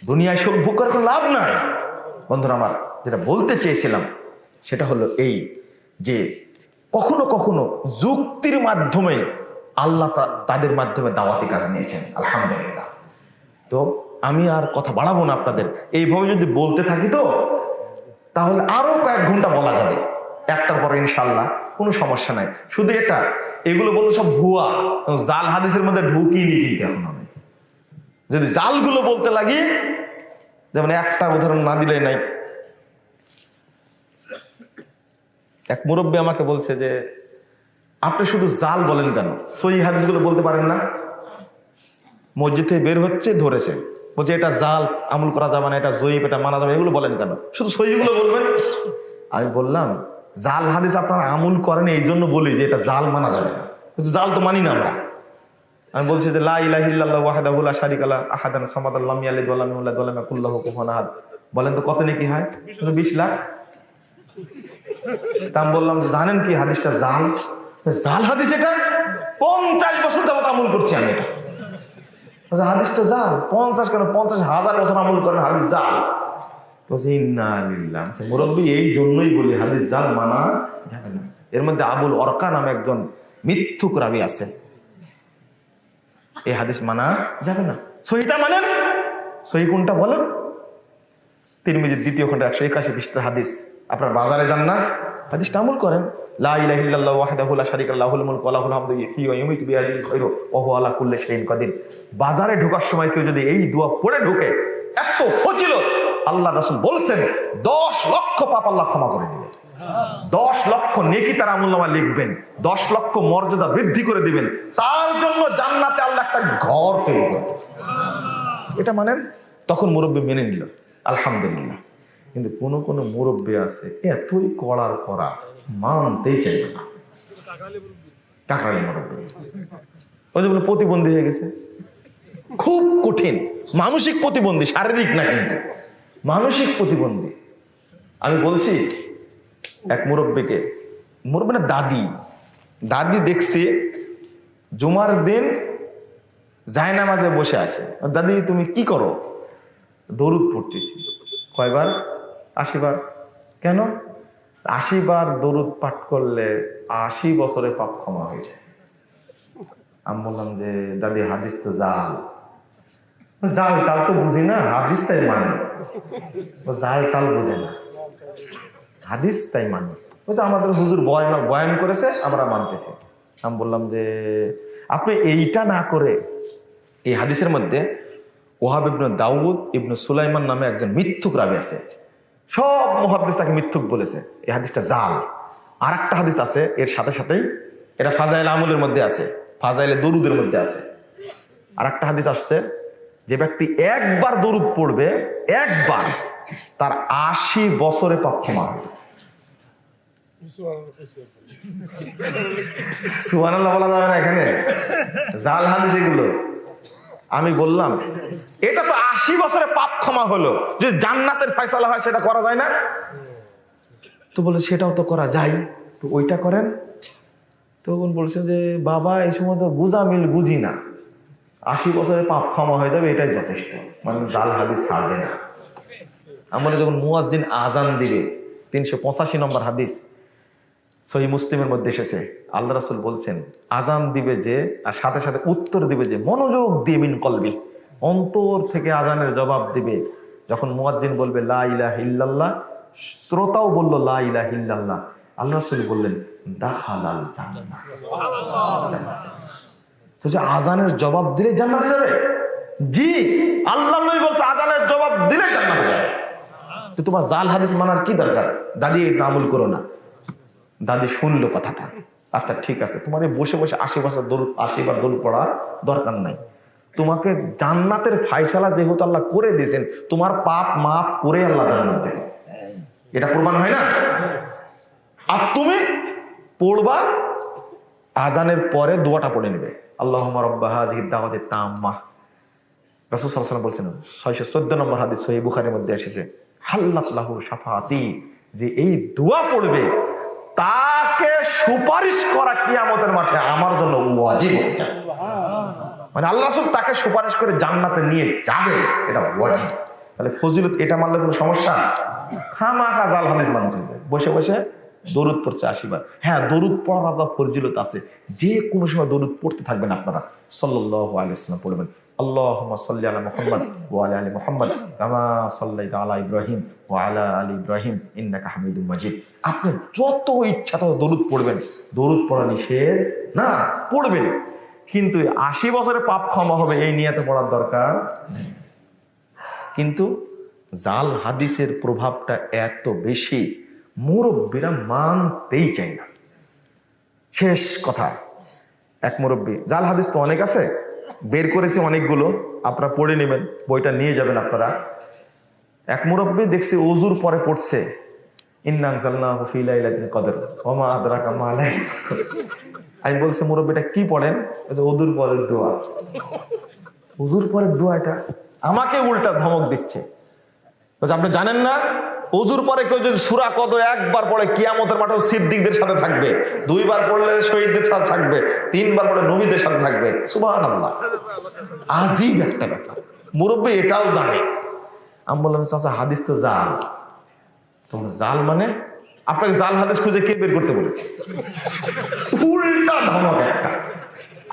A: দুনিয়ায় সুখ ভোগ করার কোনো লাভ নাই। বন্ধুরা আমার, যেটা বলতে চেয়েছিলাম সেটা হলো এই যে কখনো কখনো যুক্তির মাধ্যমে আল্লাহ তাদের মাধ্যমে দাওয়াতি কাজ নিয়েছেন, আলহামদুলিল্লাহ। তো আমি আর কথা বাড়াবো না আপনাদের, এইভাবে যদি বলতে থাকি তো তাহলে আরো কয়েক ঘন্টা বলা যাবে, একটার পরে ইনশাল্লাহ, কোনো সমস্যা নাই। শুধু এটা, এগুলো বললো সব ভুয়া, জাল হাদিসের মধ্যে ঢুকিনি। কিন্তু এখন আমি যদি জালগুলো বলতে লাগি, যেমন একটা উদাহরণ না দিলে নাই। এক মুরব্বী আমাকে বলছে যে আপনি শুধু জাল বলেন কেন, সহিহ হাদিসগুলো বলতে পারেন না? মসজিদ থেকে বের হচ্ছে, ধরেছে, বলছে এটা জাল, আমল করা যাবে না, এটা জয়ীফ, এটা মানা যাবে, এগুলো বলেন কেন? শুধু সহিহগুলো বলবেন। আমি বললাম জাল হাদিস আপনারা আমল করেন, এই জন্য বলি যে এটা জাল মানা যাবে না। জাল তো মানি না আমরা। আমি বলছি যে লা ইলাহা ইল্লাল্লাহু ওয়াহদাহু লা শারীকা লাহু আহাদান সামাদান লাম ইয়ালিদ ওয়া লাম ইউলাদ ওয়া লাম ইয়াকুল লাহু কুফুয়ান আহাদ। বলেন তো কত নেকি হয়? 20 লাখ। তা আমি বললাম জানেন কি হাদিসটা জাল? জাল হাদিস এটা? 50 বছর যাবত আমল করছি আমি এটা। হাদিস তো জাল। 50 কেন, 50,000 বছর আমল করেন, হাদিস জাল। তো মুরব্বী এই জন্যই বলি হাদিস জাল মানা যাবে না। এর মধ্যে আবুল অরকা নামে একজন মিথ্যুক রাবী আছে, এই হাদিস মানা যাবে না। সহিটা মানেন, সহি কোনটা বলো? তিরমিজির 2য় খন্ডে 181 পৃষ্ঠার হাদিস। আপনার বাজারে যান না, হাদিসটা আমল করেন। লা ইলাহা ইল্লাল্লাহু ওয়াহদাহু লা শারীকা লাহু লাহুল মুলকু ওয়া লাহুল হামদু ইহয়ি ওয়া ইউমীতু বিয়াদিহিল খায়রু ওয়া হুয়া আলা কুল্লি শাইইন কাদির। বাজারে ঢোকার সময় কেউ যদি এই দোয়া পড়ে ঢোকে, এত ফজিলত, আল্লাহ রাসূল বলছেন 10 লক্ষ পাপ আল্লাহ ক্ষমা করে দিবেন, 10 লক্ষ নেকি তার আমলনামায় লিখবেন, 10 লক্ষ মর্যাদা বৃদ্ধি করে দিবেন, তার জন্য জান্নাতে আল্লাহ একটা ঘর তৈরি করবেন। এটা মানেন? তখন মুরব্বী মেনে নিল, আলহামদুলিল্লাহ। কিন্তু কোন মুরব্বী আছে এতই কড়ার করা, মানতেই চাইবে না। কাকরালি মুরব্বী, ওই যে বলে প্রতিবন্ধী হয়ে গেছে, খুব কঠিন মানসিক প্রতিবন্ধী, শারীরিক না কিন্তু মানসিক প্রতিবন্ধী। আমি বলছি এক মুরব্বীকে, মুরব্বী না দাদি দেখছি জুমার দিন জায়নামাজে বসে আছে। দাদি তুমি কি করো? দরুদ পড়তেছি। কয়বার? 80 বার। কেন? 80 বার দরুদ পাঠ করলে 80 বছরে পাপ ক্ষমা হয়ে যায়। আমি বললাম যে দাদি হাদিস তো জাল। জাল টাল তো বুঝি না, হাদিস তাই মানে। জাল টাল বুঝে না, হাদিস তাই মানে। বলছে আমাদের হুজুর বয়ান করেছে, আমরা মানতেছি। আমি বললাম যে আপনি এইটা না করে, এই হাদিসের মধ্যে ওহাব ইবনে দাউদ ইবনে সুলাইমান নামে একজন মিথ্যুক রাবী আছে, সব মুহাদ্দিস তাকে মিথ্যুক বলেছে, এই হাদিসটা জাল। আর একটা হাদিস আছে এর সাথে সাথেই, এটা ফাজাইল আমলের মধ্যে আছে, ফাজাইলে দরুদের মধ্যে আছে। আর একটা হাদিস আসছে, যে ব্যক্তি একবার দরুদ পড়বে, একবার, তার 80 বছরে পাপ ক্ষমা হবে। সুবহানাল্লাহ বলা যাবে না এখানে, জাল হাদিস এগুলো। আমি বললাম এটা তো 80 বছরে পাপ ক্ষমা হলো, যে জান্নাতের ফয়সালা হয় সেটা করা যায় না? তো বলে সেটাও তো করা যায়, তো ওইটা করেন। তখন বলছেন যে বাবা এই সময় তো গুজামিল বুঝি না, 80 বছরে পাপ ক্ষমা হয়ে যাবে এটাই যথেষ্ট, মানে জাল হাদিস ছাড়বে না। আমরা যখন মুয়াজ্জিন আজান দিবে, 385 নম্বর হাদিস সহিহ মুসলিমের মধ্যে এসেছে, আল্লাহ রাসূল বলছেন আজান দিবে যে, আর সাথে সাথে উত্তর দিবে যে, মনোযোগ দিয়ে মিন কলবি, অন্তর থেকে আজানের জবাব দিবে। যখন মুয়াজ্জিন বলবে লা ইলাহা ইল্লাল্লাহ, শ্রোতাও বলল লা ইলাহা ইল্লাল্লাহ, আল্লাহ রাসূল বললেন দাখালাল জান্নাহ। তো যে আজানের জবাব দিলে জান্নাতে যাবে? জি, আল্লাহ নবী বলছে আজানের জবাব দিলে জান্নাতে যাবে। তো তোমার জাল হাদিস মানার কি দরকার? দাদি এটা আমল করো না। দাদি শুনলো কথাটা, আচ্ছা ঠিক আছে, তোমার এই বসে বসে 80 বার দরুদ পড়ার দরকার নাই। তোমাকে জান্নাতের ফয়সালা যেহেতু আল্লাহ করে দিয়েছেন, তোমার পাপ মাফ করে আল্লাহ জান্নাত দেবে, এটা প্রমাণ হয় না? আর তুমি পড়বা, আজানের পরে দোয়াটা পড়ে নেবে, আল্লাহুম্মা রাব্বা হাযিহিদ দাওয়াতিত তাম্মাহ। রাসূল সাল্লাল্লাহু আলাইহি ওয়াসাল্লাম বলেছেন, 614 নম্বর হাদিস সহিহ বুখারীর মধ্যে এসেছে, হাল্লাত লাহু শাফাআতি, যে এই দোয়া পড়বে তাকে সুপারিশ করা কিয়ামতের মাঠে আমার জন্য ওয়াজিব হয়ে যাবে। মানে আল্লাহ রাসূল তাকে সুপারিশ করে জান্নাতে নিয়ে যাবে, এটা ওয়াজিব। তাহলে ফজিলত এটা মানলে কোনো সমস্যা? খামাখা জাল হাদিস মানছে, বসে বসে দরুদ পড়ছে 80 বার। হ্যাঁ, দরুদ পড়ার আলাদা ফজিলত আছে, যে কোনো সময় দরুদ পড়তে থাকবেন আপনারা, সাল্লাল্লাহু আলাইহি ওয়াসাল্লাম পড়বেন, আল্লাহুম্মা সাল্লি আলা মুহাম্মাদ ওয়া আলা আলি মুহাম্মাদ কামা সাল্লাইতা আলা ইব্রাহিম ওয়া আলা আলি ইব্রাহিম ইন্নাকা হামিদুম মাজিদ। আপনি যত ইচ্ছা তত দরুদ পড়বেন, দরুদ পড়া নিষেধ না, পড়বেন, কিন্তু 80 বছরে পাপ ক্ষমা হবে এই নিয়তে পড়ার দরকার নেই। কিন্তু জাল হাদিসের প্রভাবটা এত বেশি, মুরব্বীরা মানতেই চায় না। শেষ কথা, এক মুরব্বী, জাল হাদিস তো অনেক আছে, বের করেছি অনেকগুলো, আপনারা পড়ে নেবেন, বইটা নিয়ে যাবেন আপনারা। এক মুরব্বী দেখছি ওযুর পরে পড়ছে ইন্না আনজালনাহু ফি লাইলাতুল কদর ওয়া মা আদরাকা মা লাইলাতুল কদর। আমি বলছি মুরব্বীটা কি পড়েন? ওযুর পরের দোয়া। ওযুর পরের দোয়া? এটা আমাকে উল্টা ধমক দিচ্ছে, আপনি জানেন না ওযুর পরে কেউ যদি সূরা কদর একবার পড়ে কিয়ামতের মাঠে সিদ্দিকদের সাথে থাকবে, 2 বার পড়লে শহীদদের সাথে থাকবে, 3 বার পড়লে নবীদের সাথে থাকবে। সুবহানাল্লাহ, আজীব একটা ব্যাপার। মুরব্বী এটাও জানে। আমি বললাম চাচা হাদিস তো জাল। তোমরা জাল মানে? আপনাকে জাল হাদিস খুঁজে কে বের করতে বলেছে? উল্টা ধমক একটা,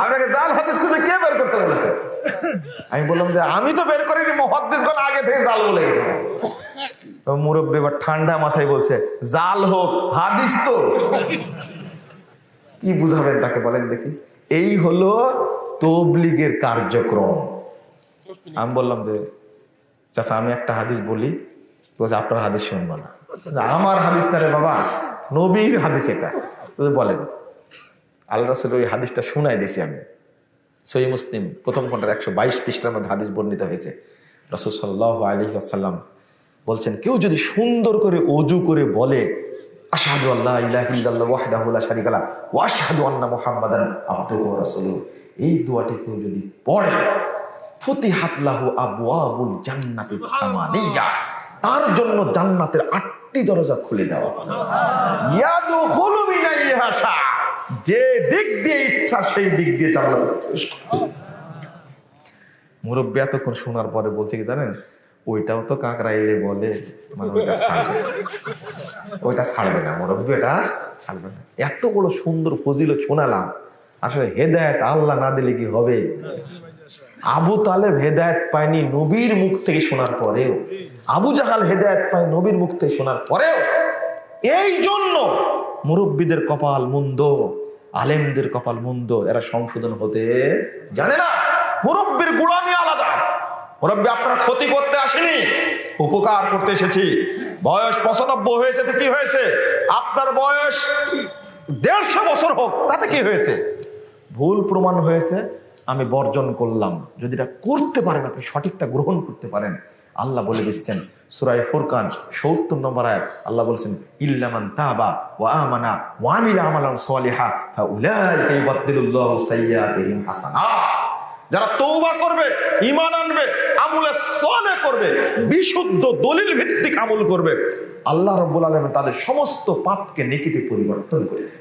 A: আপনাকে জাল হাদিস খুঁজে কে বের করতে বলেছে? আমি বললাম যে আমি তো বের করিনি, মুহাদ্দিসগণ আগে থেকে জাল বলে গেছে। মুরব্বী এবার ঠান্ডা মাথায় বলছে জাল হোক হাদিস তো। কি বুঝাবেন তাকে বলেন দেখি? এই হলো তাবলীগের কার্যক্রম। আমি বললাম যে চাচা আমি একটা হাদিস বলি, বলছে আপনার হাদিস শুনবো না। আমার হাদিস না রে বাবা, নবীর হাদিস এটা। বলেন। আল্লাহ রাসূলের ওই হাদিসটা শুনাই দিয়েছি আমি। সহিহ মুসলিম প্রথম খণ্ডের 122 পৃষ্ঠার মধ্যে হাদিস বর্ণিত হয়েছে। রাসূল সাল্লাল্লাহু আলাইহি ওয়াসাল্লাম বলছেন, কেউ যদি সুন্দর করে ওযু করে বলে আশহাদু আল্লা ইলাহা ইল্লাল্লাহু ওয়াহদাহু লা শারীকা লাহু ওয়া আশহাদু আন্না মুহাম্মাদান আবদুহু ওয়া রাসূলুহু, এই দোয়াটি কেউ যদি পড়ে ফুতিহাত লাহু আবওয়াবুল জান্নাতি সামানিয়া, তার জন্য জান্নাতের 8টি দরজা খুলে দেওয়া। ইয়াদখুলু মিন আইহাশা, যে দিক দিয়ে ইচ্ছা সেই দিক দিয়ে জান্নাতে প্রবেশ করবে। মুরব্বি এতক্ষণ শোনার পরে বলছে কি জানেন, ওইটাও তো কাকরাইলে বলে, মানে ওইটা ছাড়বে না মুরব্বি, এটা ছাড়বে না। এত বড় সুন্দর ফজিলত শোনালাম, আসলে হেদায়েত আল্লাহ না দিলে কি হবে? আবু তালেব হেদায়েত পায়নি নবীর মুখ থেকে শোনার পরেও, আবু জাহাল হেদায়েত পায় নবীর মুখ থেকে শোনার পরেও। এই জন্য মুরব্বীদের কপাল মন্দ, আলেমদের কপাল মন্দ, এরা সংশোধন হতে জানে না। মুরব্বীর গোলামি আলাদা। মুরব্বী আপনার ক্ষতি করতে আসেনি, উপকার করতে এসেছি। বয়স 95 হয়েছে তো কি হয়েছে? আপনার বয়স 150 বছর হোক, তাতে কি হয়েছে? ভুল প্রমাণ হয়েছে, আমি বর্জন করলাম। যদি এটা করতে পারেন, আপনি সঠিকটা গ্রহণ করতে পারেন, আল্লাহ বলে দিচ্ছেন সূরা ফুরকান ৭০ নম্বর আয়াত, আল্লাহ বলেছেন ইল্লামান তাবা ওয়া আমানা ওয়া আমিলা আমালান সালিহা ফাউলাইকা ইউবাদদিলুল্লাহু সাইয়্যাতিহিম হাসানাত। যারা তওবা করবে, ঈমান আনবে, আমলে সালেহ করবে, বিশুদ্ধ দলিল ভিত্তিক আমল করবে, আল্লাহ রাব্বুল আলামিন তাদের সমস্ত পাপকে নেকিতে পরিবর্তন করে দেন।